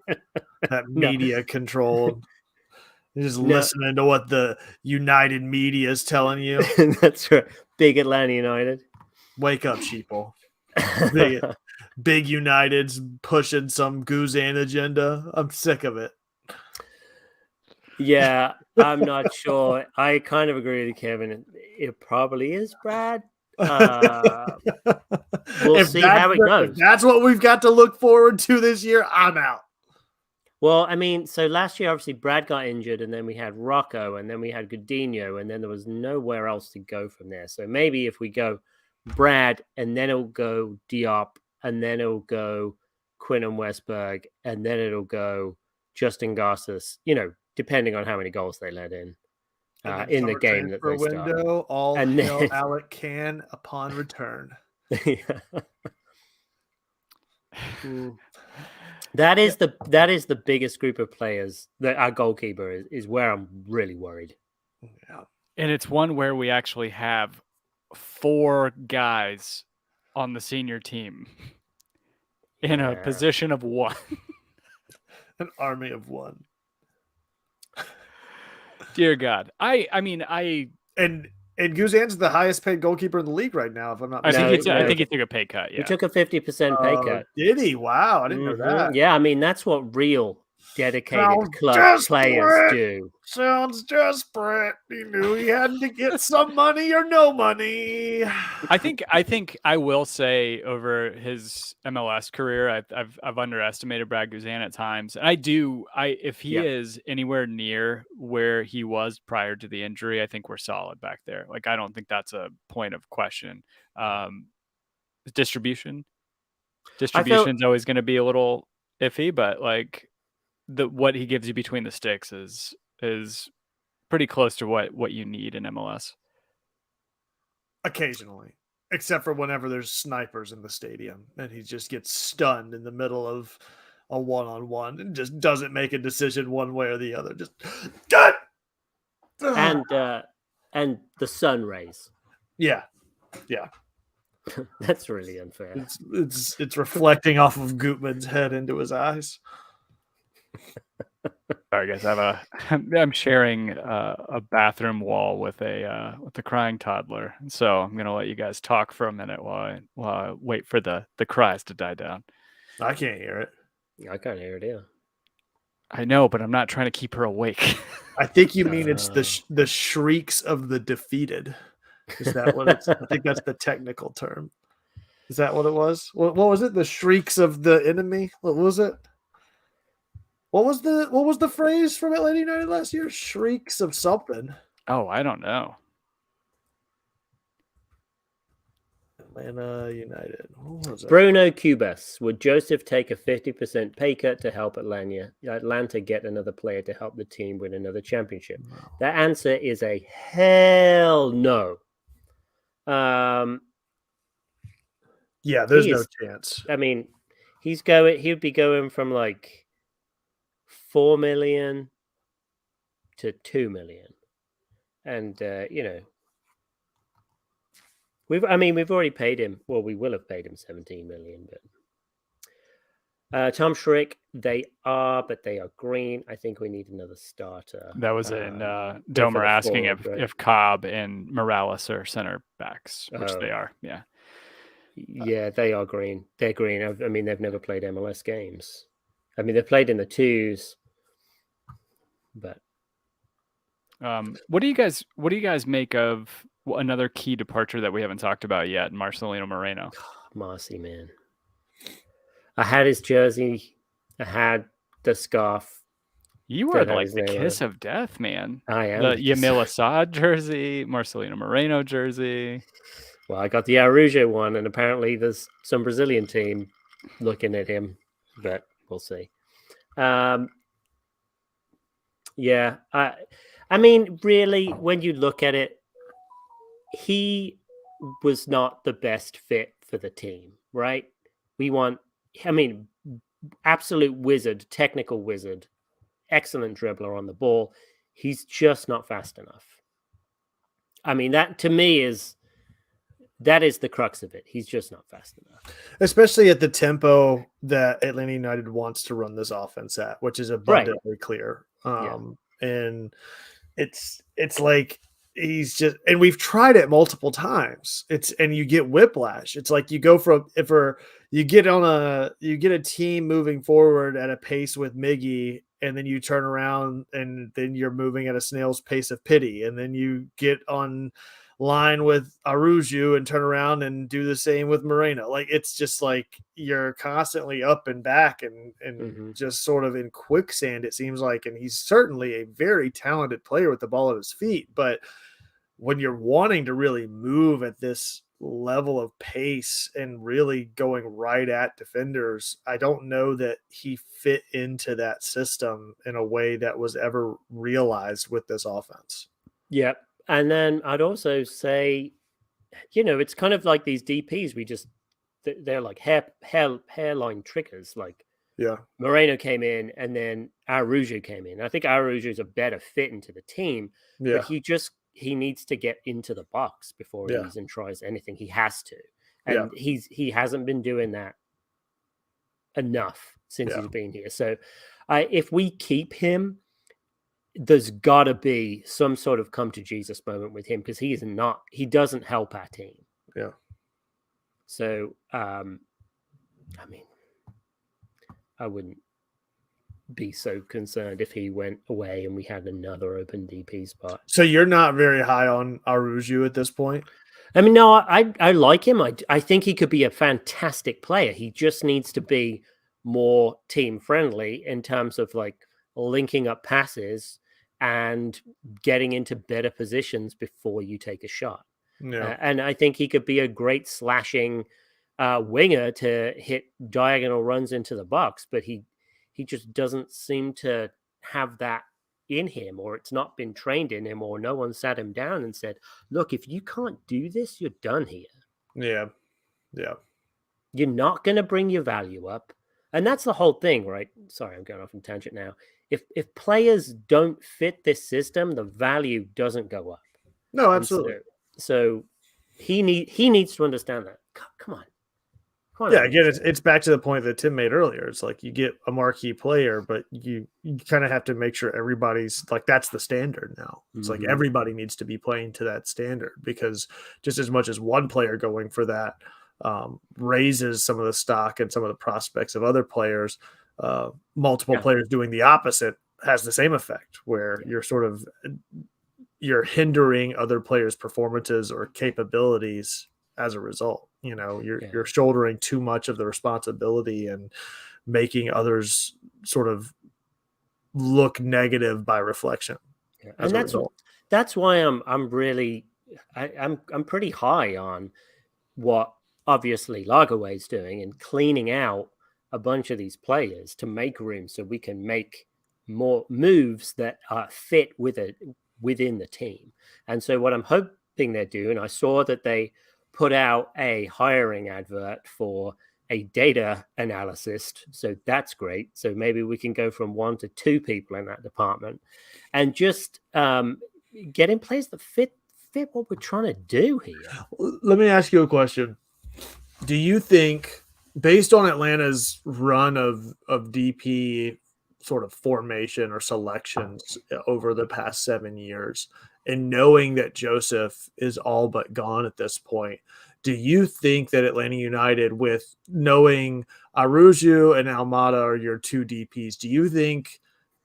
That media control. You're just listening to what the United media is telling you. That's right. Big Atlanta United. Wake up, sheeple. Big United's pushing some Guzan agenda. I'm sick of it. Yeah, I'm not sure. I kind of agree with Kevin. It probably is Brad. We'll see how it goes. If that's what we've got to look forward to this year, I'm out. Well, I mean, so last year, obviously, Brad got injured, and then we had Rocco, and then we had Godinho, and then there was nowhere else to go from there. So maybe if we go Brad, and then it'll go Diop, and then it'll go Quinn and Westberg, and then it'll go Justin Garces, you know, depending on how many goals they let in the game that they start. All and then Alec can upon return. That is the biggest group of players that our goalkeeper is where I'm really worried. Yeah. And it's one where we actually have 4 guys on the senior team in a position of 1. An army of 1. Dear God. And Guzan's the highest paid goalkeeper in the league right now, if I'm not mistaken. I think he took a pay cut. Yeah. He took a 50% pay cut. Did he? Wow, I didn't know that. Yeah, I mean, that's what real dedicated club players do. Sounds desperate. He knew he had to get some money or no money. I think I will say over his MLS career, I've underestimated Brad Guzan at times. And if he is anywhere near where he was prior to the injury, I think we're solid back there. Like, I don't think that's a point of question. Distribution's always going to be a little iffy, but like what he gives you between the sticks is pretty close to what you need in MLS. Occasionally, except for whenever there's snipers in the stadium and he just gets stunned in the middle of a one-on-one and just doesn't make a decision one way or the other. Just and the sun rays. Yeah. That's really unfair. It's reflecting off of Gutman's head into his eyes. Sorry, guys. I'm sharing a bathroom wall with a crying toddler, so I'm gonna let you guys talk for a minute while I wait for the cries to die down. I can't hear it. I can't hear it either. I know, but I'm not trying to keep her awake. I think you mean it's the shrieks of the defeated. Is that what it's? I think that's the technical term. Is that what it was? What was it? The shrieks of the enemy? What was it? What was the phrase from Atlanta United last year? Shrieks of something. Oh, I don't know. Atlanta United. What was it? Bruno Cubas. Would Josef take a 50% pay cut to help Atlanta get another player to help the team win another championship? No. That answer is a hell no. Yeah, there's no chance. I mean, he'd be going from like 4 million to 2 million. And we've already paid him. Well, we will have paid him 17 million, but Tom Schrick, they are green. I think we need another starter. That was in Domer asking if Cobb and Morales are center backs, which they are. Yeah. Yeah, they are green. They're green. I mean, they've never played MLS games. I mean, they've played in the twos, but what do you guys make of another key departure that we haven't talked about yet, Marcelino Moreno? Marcy, man. I had his jersey. I had the scarf. You are That like is the their, kiss of death, man. I am The the kiss Yamil of- Assad jersey, Marcelino Moreno jersey. Well, I got the Araujo one, and apparently there's some Brazilian team looking at him, but we'll see. Yeah, I mean, really, when you look at it, he was not the best fit for the team, right? I mean, absolute wizard, technical wizard, excellent dribbler on the ball. He's just not fast enough. I mean, that to me is the crux of it. He's just not fast enough. Especially at the tempo that Atlanta United wants to run this offense at, which is abundantly clear. And it's like he's just, and we've tried it multiple times. And you get whiplash. It's like you go from you get a team moving forward at a pace with Miggy, and then you turn around and then you're moving at a snail's pace of pity, and then you get on line with Araujo and turn around and do the same with Moreno. Like, it's just like you're constantly up and back and just sort of in quicksand, it seems like. And he's certainly a very talented player with the ball at his feet, but when you're wanting to really move at this level of pace and really going right at defenders, I don't know that he fit into that system in a way that was ever realized with this offense. Yeah. And then I'd also say, it's kind of like these DPs. They're like hairline triggers. Like, yeah, Moreno came in and then Araujo came in. I think Araujo is a better fit into the team, but he needs to get into the box before he even tries anything. He has to. And he hasn't been doing that enough since he's been here. So if we keep him, there's got to be some sort of come to Jesus moment with him, because he doesn't help our team. Yeah. So, I mean, I wouldn't be so concerned if he went away and we had another open DP spot. So you're not very high on Araujo at this point? I mean, no, I like him. I think he could be a fantastic player. He just needs to be more team friendly in terms of like linking up passes and getting into better positions before you take a shot. Yeah. And I think he could be a great slashing winger to hit diagonal runs into the box, but he just doesn't seem to have that in him, or it's not been trained in him, or no one sat him down and said, look, if you can't do this, you're done here. Yeah. Yeah. You're not going to bring your value up. And that's the whole thing, right? Sorry, I'm going off on tangent now. If players don't fit this system, the value doesn't go up. No, absolutely. So he needs to understand that. Come on. Yeah, again, it's back to the point that Tim made earlier. It's like you get a marquee player, but you kind of have to make sure everybody's like, that's the standard now. It's like everybody needs to be playing to that standard, because just as much as one player going for that raises some of the stock and some of the prospects of other players, multiple players doing the opposite has the same effect, where you're hindering other players' performances or capabilities as a result. You're shouldering too much of the responsibility and making others sort of look negative by reflection. Yeah. And that's why I'm pretty high on what obviously Lagerwey is doing and cleaning out a bunch of these players to make room so we can make more moves that fit within the team. And so what I'm hoping they're doing, I saw that they put out a hiring advert for a data analyst. So that's great. So maybe we can go from 1 to 2 people in that department and just get in place that fit what we're trying to do here. Let me ask you a question. Do you think, based on Atlanta's run of DP sort of formation or selections over the past 7 years, and knowing that Josef is all but gone at this point, do you think that Atlanta United, with knowing Araujo and Almada are your 2 DPs, do you think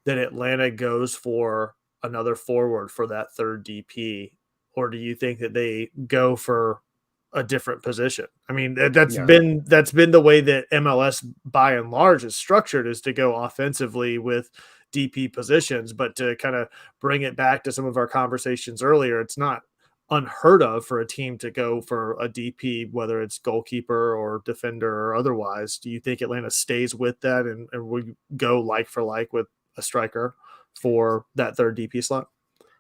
that Atlanta goes for another forward for that third DP? Or do you think that they go for a different position? I mean, that's been the way that MLS by and large is structured, is to go offensively with DP positions. But to kind of bring it back to some of our conversations earlier, it's not unheard of for a team to go for a DP, whether it's goalkeeper or defender or otherwise. Do you think Atlanta stays with that and will go like for like with a striker for that third DP slot?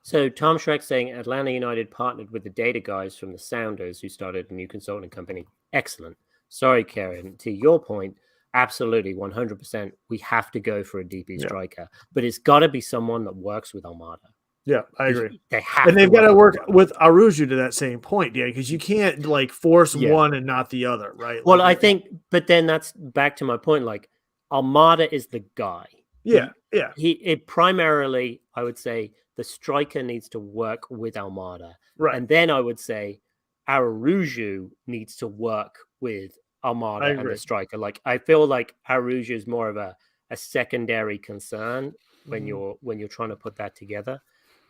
So Tom Schreck saying Atlanta United partnered with the data guys from the Sounders who started a new consulting company. Excellent. Sorry, Karen. To your point, absolutely, 100%. We have to go for a DP striker, but it's got to be someone that works with Almada. Yeah, I agree. They have, and they've got to work with Araujo to that same point, yeah, because you can't like force one and not the other, right? Well, like, I think, but then that's back to my point. Like Almada is the guy. Yeah. It primarily, I would say, the striker needs to work with Almada, right? And then I would say Araujo needs to work with Almada and the striker. Like I feel like Araujo is more of a secondary concern when you're trying to put that together.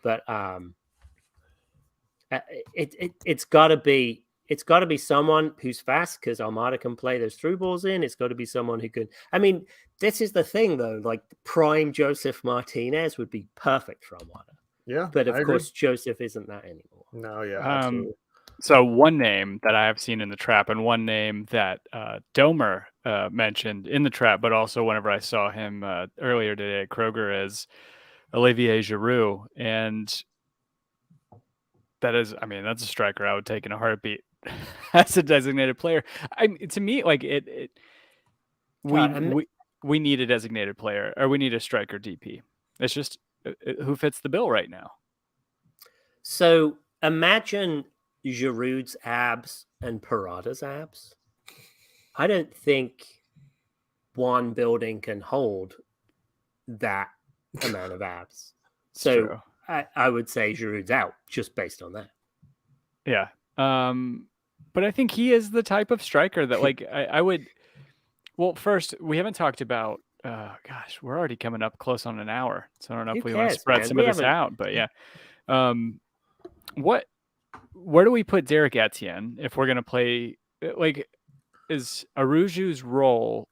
But it's got to be someone who's fast because Almada can play those through balls in. It's got to be someone who can. I mean, this is the thing though. Like prime Josef Martinez would be perfect for Almada. Yeah, but of course Josef isn't that anymore. No, yeah, absolutely. So one name that I have seen in the trap, and one name that Domer mentioned in the trap, but also whenever I saw him earlier today at Kroger, is Olivier Giroud, and that is, I mean, that's a striker I would take in a heartbeat as a designated player. To me, like we need a designated player, or we need a striker DP. It's just who fits the bill right now. So imagine Giroud's abs and Parada's abs. I don't think one building can hold that amount of abs. So I would say Giroud's out just based on that. Yeah. But I think he is the type of striker that like I would. Well, first, we haven't talked about gosh, we're already coming up close on an hour. So I don't know if we want to spread some of this out, but yeah. Where do we put Derek Etienne if we're going to play? Like, is Araujo's role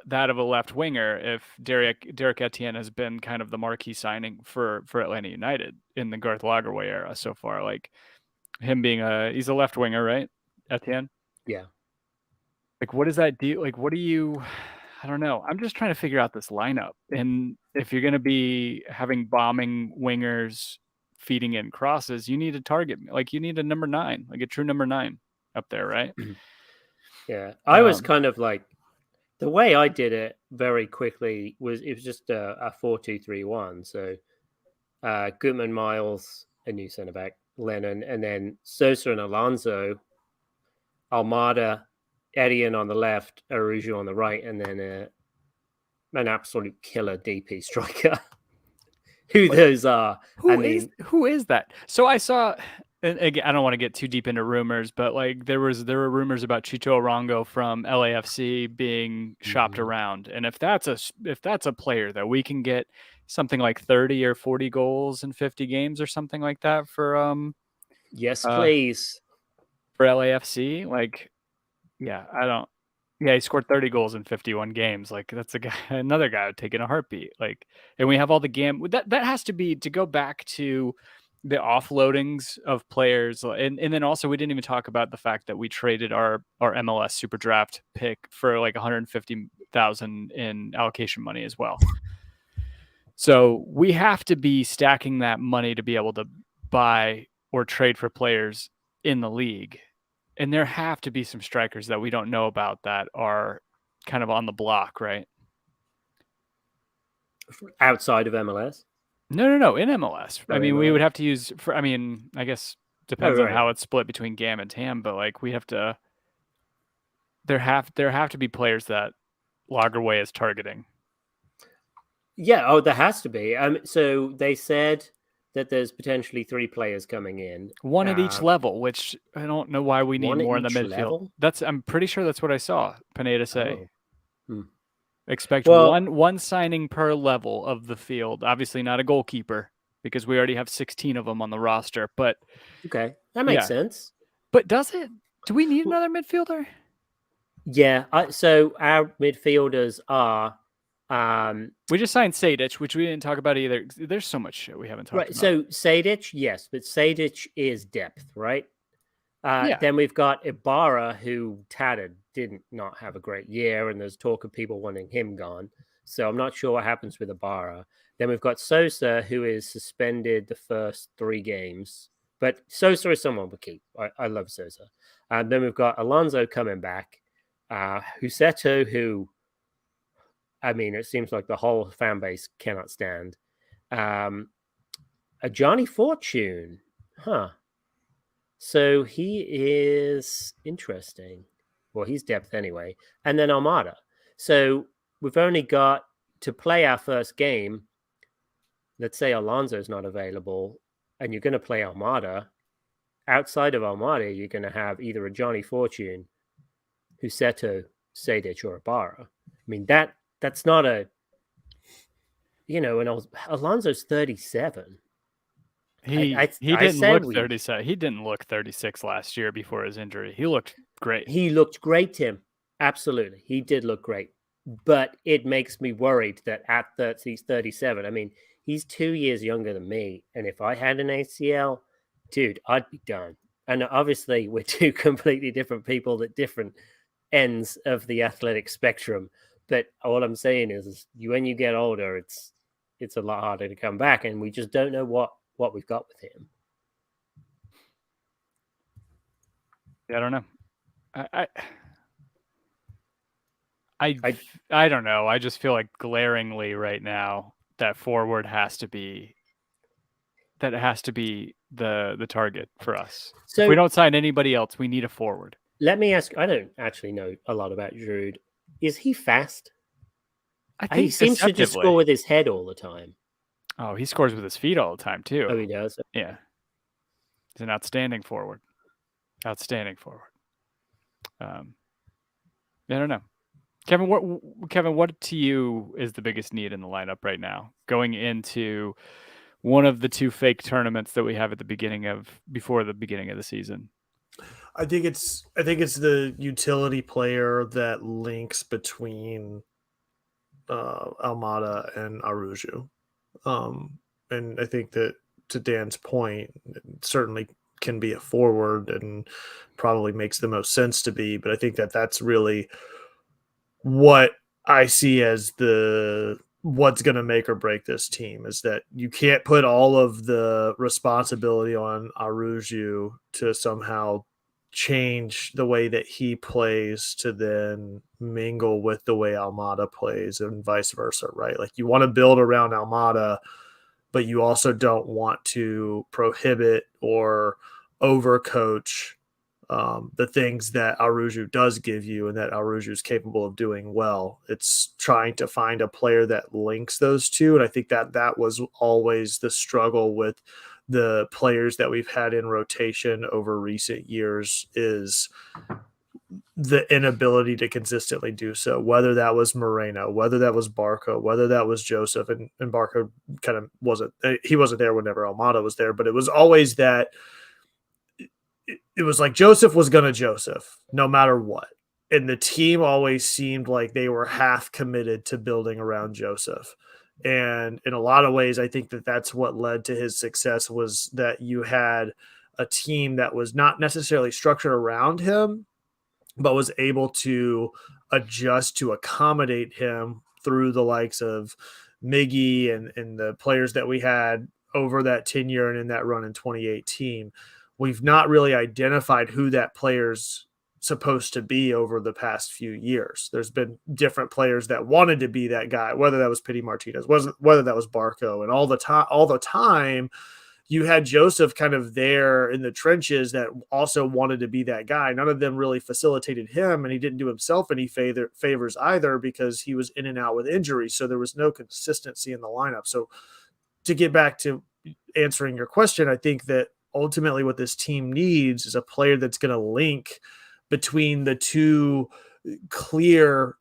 that of a left winger if Derek Etienne has been kind of the marquee signing for Atlanta United in the Garth Lagerwey era so far? Like him being he's a left winger, right? Etienne? Yeah. Like, what does that do? Like, what do you... I don't know. I'm just trying to figure out this lineup. And if you're going to be having bombing wingers feeding in crosses, you need a target. Like you need a number 9, like a true number 9 up there, right? Yeah. I was kind of like, the way I did it very quickly was it was just a 4-2-3-1. So Gutman, Miles, a new centre back, Lennon, and then Sosa and Alonso, Almada, Etienne on the left, Araujo on the right, and then an absolute killer DP striker. Who those are? Who is that? So I saw, and again, I don't want to get too deep into rumors, but like there were rumors about Chito Arango from LAFC being shopped around, and if that's a player that we can get something like 30 or 40 goals in 50 games or something like that for yes, please, for LAFC, like. Yeah, he scored 30 goals in 51 games. Like that's another guy would take in a heartbeat. Like, and we have all the that has to be, to go back to the offloadings of players. And then also we didn't even talk about the fact that we traded our MLS super draft pick for like 150,000 in allocation money as well. So we have to be stacking that money to be able to buy or trade for players in the league. And there have to be some strikers that we don't know about that are kind of on the block, right? Outside of MLS? No, in MLS. I mean, we would have to use I guess depends on how it's split between GAM and TAM, but like we have to, there have to be players that Lagerwey is targeting. Yeah, there has to be. So they said that there's potentially 3 players coming in. One at each level, which I don't know why we need more in the midfield. Level? I'm pretty sure that's what I saw Pineda say. Expect one signing per level of the field. Obviously not a goalkeeper because we already have 16 of them on the roster. But okay, that makes sense. But does it? Do we need another midfielder? Yeah. So our midfielders are We just signed Sejdic, which we didn't talk about either. There's so much shit we haven't talked Right. about. So Sejdic, yes, but Sejdic is depth, right? Yeah. Then we've got Ibarra, who tattered, did not have a great year, and there's talk of people wanting him gone. So I'm not sure what happens with Ibarra. Then we've got Sosa, who is suspended the first 3 games, but Sosa is someone we keep. I love Sosa. And then we've got Alonso coming back, Huseto, who, I mean, it seems like the whole fan base cannot stand. A Johnny Fortune, huh? So he is interesting. Well, he's depth anyway. And then Armada. So we've only got to play our first game. Let's say Alonso's not available, and you're going to play Armada. Outside of Armada, you're going to have either a Johnny Fortune, Huseto, Sejdic, or Ibarra. I mean, that's not a, and Alonso's 37. He didn't look 37. He didn't look 36 last year before his injury. He looked great. He looked great, Tim. Absolutely. He did look great. But it makes me worried that at he's 37. I mean, he's 2 years younger than me. And if I had an ACL, dude, I'd be done. And obviously, we're 2 completely different people at different ends of the athletic spectrum. But all I'm saying is when you get older, it's a lot harder to come back. And we just don't know what we've got with him. Yeah, I don't know. I don't know. I just feel like glaringly right now that forward has to be the target for us. So if we don't sign anybody else, we need a forward. Let me ask. I don't actually know a lot about Giroud. Is he fast? I think he seems to just score with his head all the time. Oh, he scores with his feet all the time too. Oh, he does? Yeah. He's an outstanding forward. I don't know. Kevin, what to you is the biggest need in the lineup right now going into one of the 2 fake tournaments that we have before the beginning of the season? I think it's the utility player that links between Almada and Araujo. And I think that, to Dan's point, it certainly can be a forward and probably makes the most sense to be. But I think that that's really what I see as what's going to make or break this team, is that you can't put all of the responsibility on Araujo to somehow change the way that he plays to then mingle with the way Almada plays and vice versa, right? Like, you want to build around Almada, but you also don't want to prohibit or overcoach the things that Araujo does give you and that Araujo is capable of doing well. It's trying to find a player that links those two. And I think that was always the struggle with the players that we've had in rotation over recent years, is the inability to consistently do so, whether that was Moreno, whether that was Barco, whether that was Josef, and Barco kind of wasn't there whenever Almada was there, but it was always that it was like Josef was going to Josef no matter what. And the team always seemed like they were half committed to building around Josef. And in a lot of ways, I think that that's what led to his success, was that you had a team that was not necessarily structured around him, but was able to adjust to accommodate him through the likes of Miggy and the players that we had over that tenure and in that run in 2018. We've not really identified who that player's supposed to be over the past few years. There's been different players that wanted to be that guy, whether that was Pity Martinez, whether that was Barco, and all the time you had Josef kind of there in the trenches that also wanted to be that guy. None of them really facilitated him, and he didn't do himself any favors either, because he was in and out with injuries. So there was no consistency in the lineup. So to get back to answering your question, I think that ultimately what this team needs is a player that's going to link between the two clear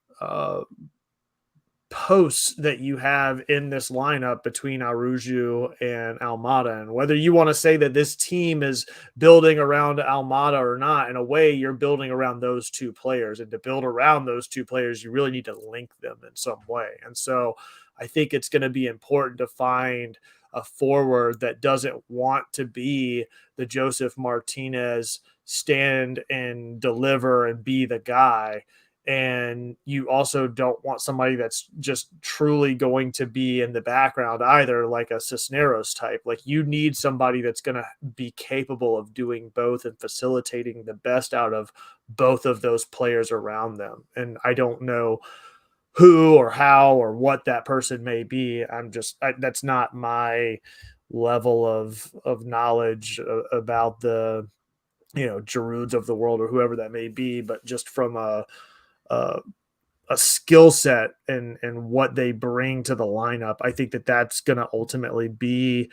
posts that you have in this lineup between Araujo and Almada. And whether you want to say that this team is building around Almada or not, in a way, you're building around those two players. And to build around those two players, you really need to link them in some way. And so I think it's going to be important to find a forward that doesn't want to be the Josef Martinez stand and deliver and be the guy. And you also don't want somebody that's just truly going to be in the background either, like a Cisneros type. Like, you need somebody that's going to be capable of doing both and facilitating the best out of both of those players around them. And I don't know who or how or what that person may be. That's not my level of knowledge about the, Girouds of the world or whoever that may be, but just from a skill set and what they bring to the lineup, I think that's going to ultimately be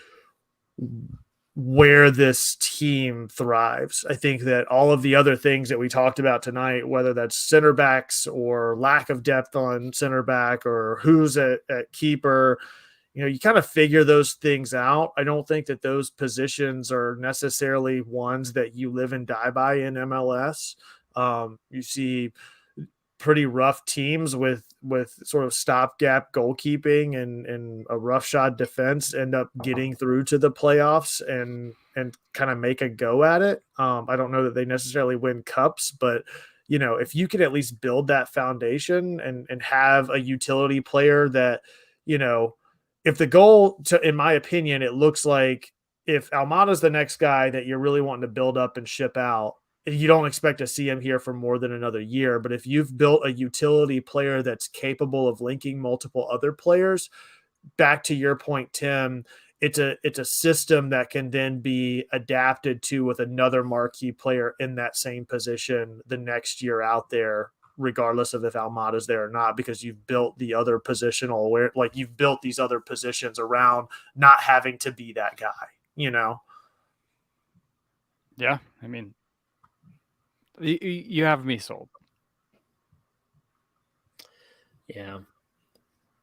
where this team thrives. I think that all of the other things that we talked about tonight, whether that's center backs or lack of depth on center back or who's at keeper, you kind of figure those things out. I don't think that those positions are necessarily ones that you live and die by in MLS. You see pretty rough teams with sort of stopgap goalkeeping and a roughshod defense end up getting through to the playoffs and kind of make a go at it. I don't know that they necessarily win cups, but if you could at least build that foundation and have a utility player that, if the goal in my opinion, it looks like if Almada's the next guy that you're really wanting to build up and ship out, you don't expect to see him here for more than another year. But if you've built a utility player that's capable of linking multiple other players, back to your point, Tim, it's a system that can then be adapted to with another marquee player in that same position the next year out there, regardless of if Almada's there or not, because you've built the other positional where, like, you've built these other positions around not having to be that guy, Yeah. I mean, you have me sold. Yeah.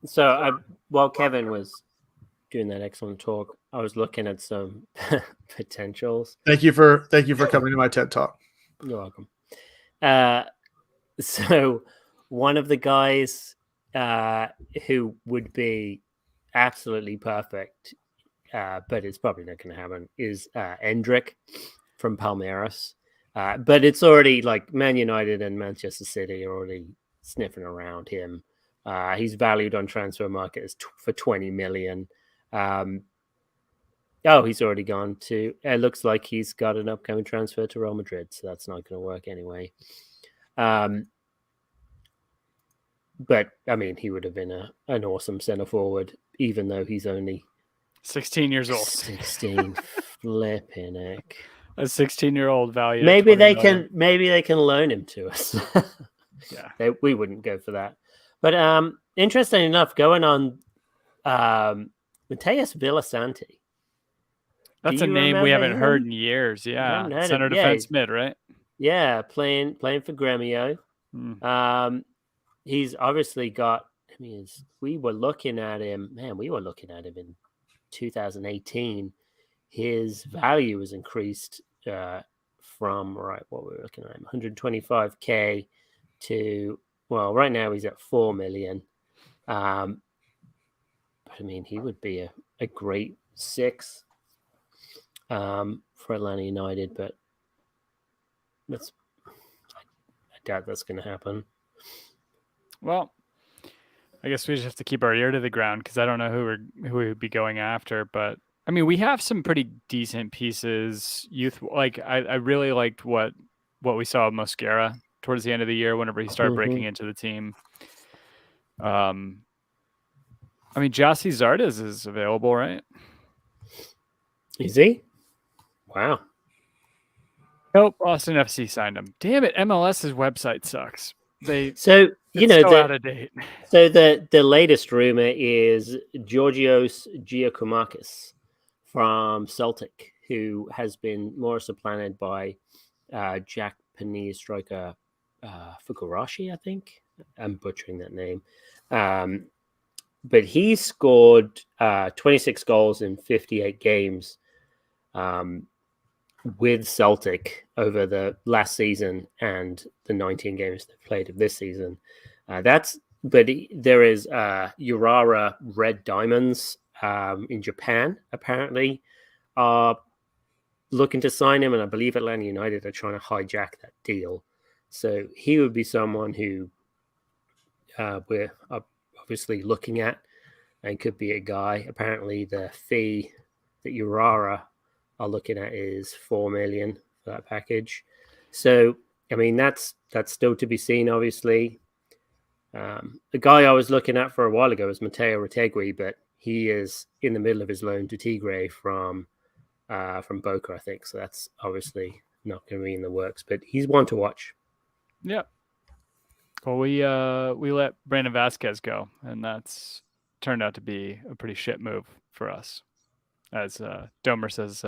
So while Kevin was doing that excellent talk, I was looking at some potentials. Thank you for coming to my TED Talk. You're welcome. So one of the guys who would be absolutely perfect, but it's probably not going to happen, is Endrick from Palmeiras. But it's already like Man United and Manchester City are already sniffing around him. He's valued on transfer market for 20 million. He's already gone to. It looks like he's got an upcoming transfer to Real Madrid, so that's not going to work anyway. But I mean, he would have been an awesome center forward, even though he's only 16 years old. 16, flipping heck. A 16-year-old value. Maybe they can loan him to us. Yeah, we wouldn't go for that. But interesting enough, going on Mateus Villasanti. That's a name we haven't heard in years. Yeah, center defense mid, right? Yeah, playing for Gremio. He's obviously got. I mean, we were looking at him in 2018. His value was increased from what we were looking at, 125K to, well, right now he's at 4 million. But I mean, he would be a great 6 for Atlanta United, but I doubt that's going to happen. Well, I guess we just have to keep our ear to the ground because I don't know who we would be going after. But I mean, we have some pretty decent pieces. I really liked what we saw of Mosquera towards the end of the year whenever he started breaking into the team. I mean, Jossi Zardes is available, right? Is he? Wow. Nope, Austin FC signed him. Damn it, MLS's website sucks. It's so out of date. So the latest rumor is Georgios Giacomakis from Celtic, who has been more supplanted by Japanese striker Fukurashi, I think. I'm butchering that name. but he scored 26 goals in 58 games with Celtic over the last season and the 19 games they played of this season. There is Urawa Red Diamonds in Japan, apparently, are looking to sign him, and I believe Atlanta United are trying to hijack that deal. So he would be someone who we're obviously looking at and could be a guy. Apparently, the fee that Urawa are looking at is $4 million for that package. So, I mean, that's still to be seen, obviously. The guy I was looking at for a while ago was Matteo Retegui, but he is in the middle of his loan to Tigre from Boca, I think. So that's obviously not going to be in the works, but he's one to watch. Yeah. Well, we let Brandon Vasquez go, and that's turned out to be a pretty shit move for us. As Domer says,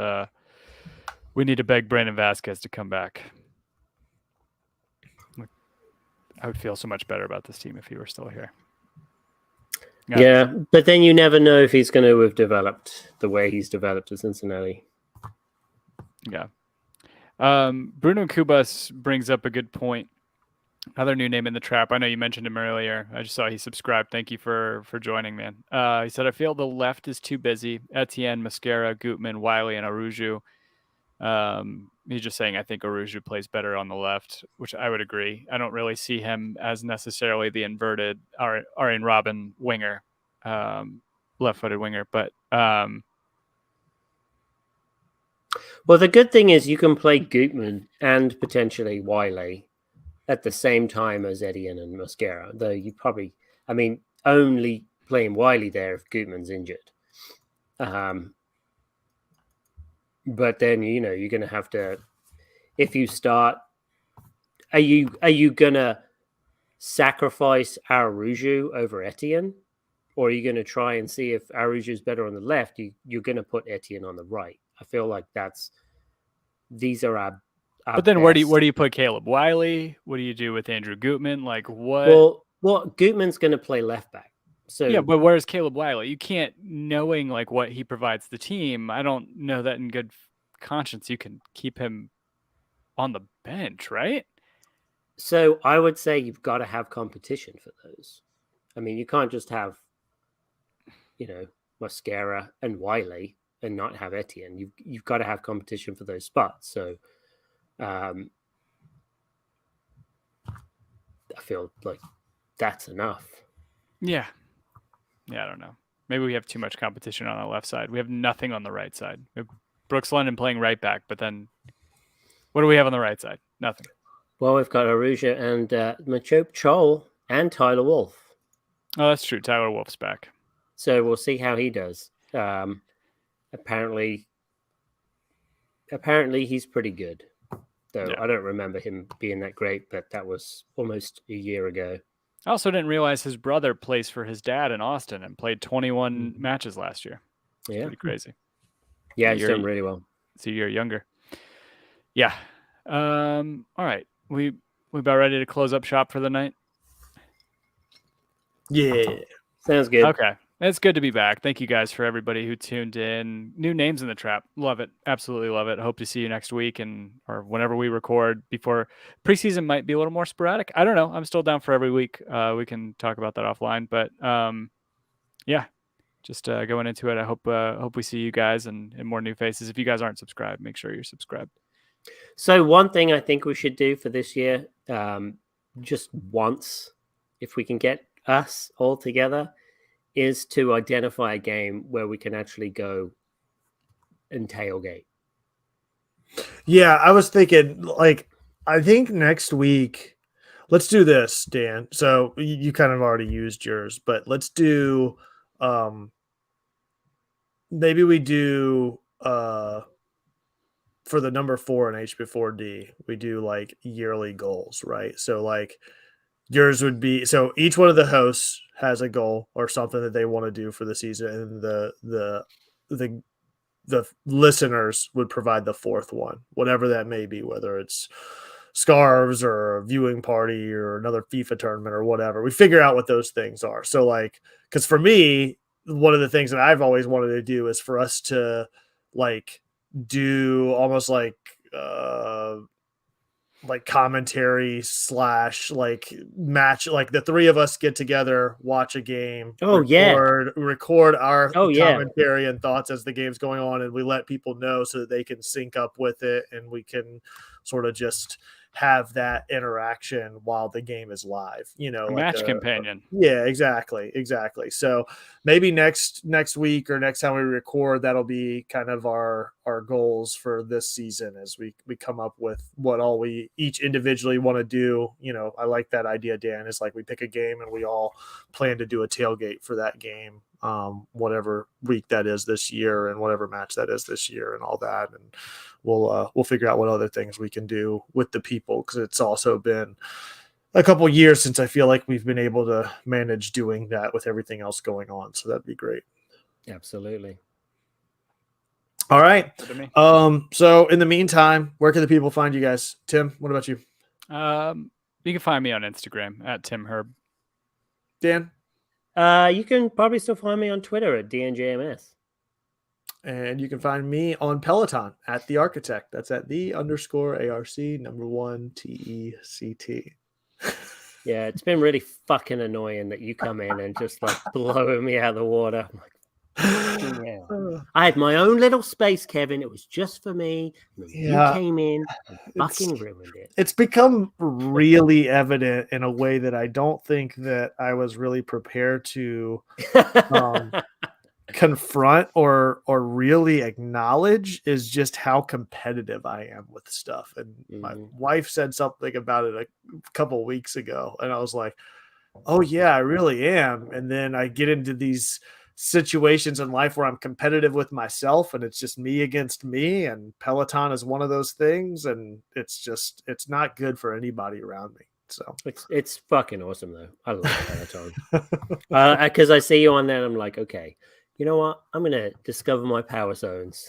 we need to beg Brandon Vasquez to come back. I would feel so much better about this team if he were still here. Yeah, but then you never know if he's going to have developed the way he's developed at Cincinnati. Yeah. Bruno Kubas brings up a good point. Another new name in the trap. I know you mentioned him earlier. I just saw he subscribed. Thank you for joining, man. He said, I feel the left is too busy. Etienne, Mascara, Gutman, Wiley, and Aruju. He's just saying, I think Aruju plays better on the left, which I would agree. I don't really see him as necessarily the inverted Arjen Robben winger, left-footed winger. But well, the good thing is you can play Gutman and potentially Wiley at the same time as Etienne and Mascara, though you probably, I mean, only playing Wiley there if Gutman's injured. But then, you know, you're going to have to, if you start, are you going to sacrifice Aruju over Etienne? Or are you going to try and see if Aruju is better on the left? You're going to put Etienne on the right. I feel like these are our but then best. where do you put Caleb Wiley? What do you do with Andrew Gutman? Like what? Well, Gutman's going to play left back. So yeah, but where's Caleb Wiley? You can't, knowing like what he provides the team. I don't know that in good conscience you can keep him on the bench, right? So I would say you've got to have competition for those. I mean, you can't just have, you know, Mascara and Wiley and not have Etienne. You've got to have competition for those spots. So I feel like that's enough. Yeah, I don't know. Maybe we have too much competition on the left side. We have nothing on the right side. We have Brooks London playing right back, but then what do we have on the right side? Nothing. Well, we've got Aruja and Machope Chol and Tyler Wolf. Oh, that's true. Tyler Wolf's back. So we'll see how he does. Apparently he's pretty good. Though yeah. I don't remember him being that great, but that was almost a year ago. I also didn't realize his brother plays for his dad in Austin and played 21 matches last year. It's pretty crazy. Yeah, he's done really well. It's a year younger. Yeah. All right. We about ready to close up shop for the night? Yeah. Sounds good. Okay. It's good to be back. Thank you guys for everybody who tuned in. New names in the trap. Love it. Absolutely love it. Hope to see you next week or whenever we record. Before preseason might be a little more sporadic. I don't know. I'm still down for every week. We can talk about that offline. But yeah, just going into it. I hope we see you guys and more new faces. If you guys aren't subscribed, make sure you're subscribed. So one thing I think we should do for this year, just once, if we can get us all together, is to identify a game where we can actually go and tailgate. Yeah, I was thinking, like, I think next week, let's do this, Dan. So you kind of already used yours, but let's do, maybe we do, for the number 4 in HB4D, we do like yearly goals, right? So like yours would be, so each one of the hosts has a goal or something that they want to do for the season, and the listeners would provide the fourth one, whatever that may be, whether it's scarves or a viewing party or another FIFA tournament or whatever. We figure out what those things are. So like because for me, one of the things that I've always wanted to do is for us to like do almost like commentary / like match, like the three of us get together, watch a game, record our commentary and thoughts as the game's going on, and we let people know so that they can sync up with it, and we can sort of just have that interaction while the game is live, match companion. Yeah, exactly. So maybe next week or next time we record, that'll be kind of our goals for this season as we come up with what all we each individually want to do. I like that idea, Dan. It's like we pick a game and we all plan to do a tailgate for that game, whatever week that is this year and whatever match that is this year and all that. And we'll figure out what other things we can do with the people, because it's also been a couple years since I feel like we've been able to manage doing that with everything else going on. So that'd be great. Absolutely. All right. So in the meantime, where can the people find you guys? Tim, what about you? You can find me on Instagram at Tim Herb. Dan? You can probably still find me on Twitter at DNJMS. And you can find me on Peloton at The Architect. That's at _ARC_TECT. Yeah, it's been really fucking annoying that you come in and just like blowing me out of the water. I'm like, yeah. I had my own little space, Kevin. It was just for me. You came in and fucking ruined it. It's become really evident in a way that I don't think that I was really prepared to confront or really acknowledge, is just how competitive I am with stuff. And my wife said something about it a couple of weeks ago, and I was like, oh yeah, I really am. And then I get into these situations in life where I'm competitive with myself, and it's just me against me, and Peloton is one of those things, and it's not good for anybody around me. So it's fucking awesome though. I love Peloton. Because I see you on there and I'm like, okay, you know what? I'm going to discover my power zones.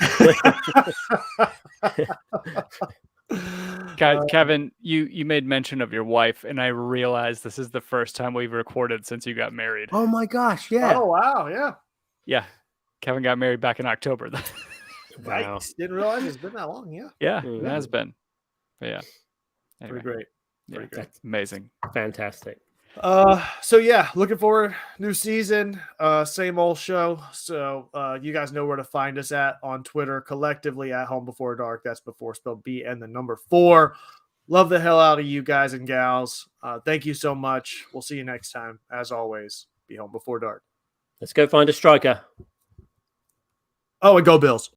Kevin, you made mention of your wife, and I realized this is the first time we've recorded since you got married. Oh my gosh, yeah. Oh, wow, yeah. Yeah. Kevin got married back in October. Wow. Didn't realize it's been that long, yeah. Yeah, it has been. But yeah. Anyway. Pretty great. That's amazing. Fantastic. So yeah, looking forward, new season, same old show. So you guys know where to find us at on Twitter, collectively at Home Before Dark. That's before spelled B and the number 4. Love the hell out of you guys and gals. Thank you so much. We'll see you next time. As always, be home before dark. Let's go find a striker. Oh, and go Bills.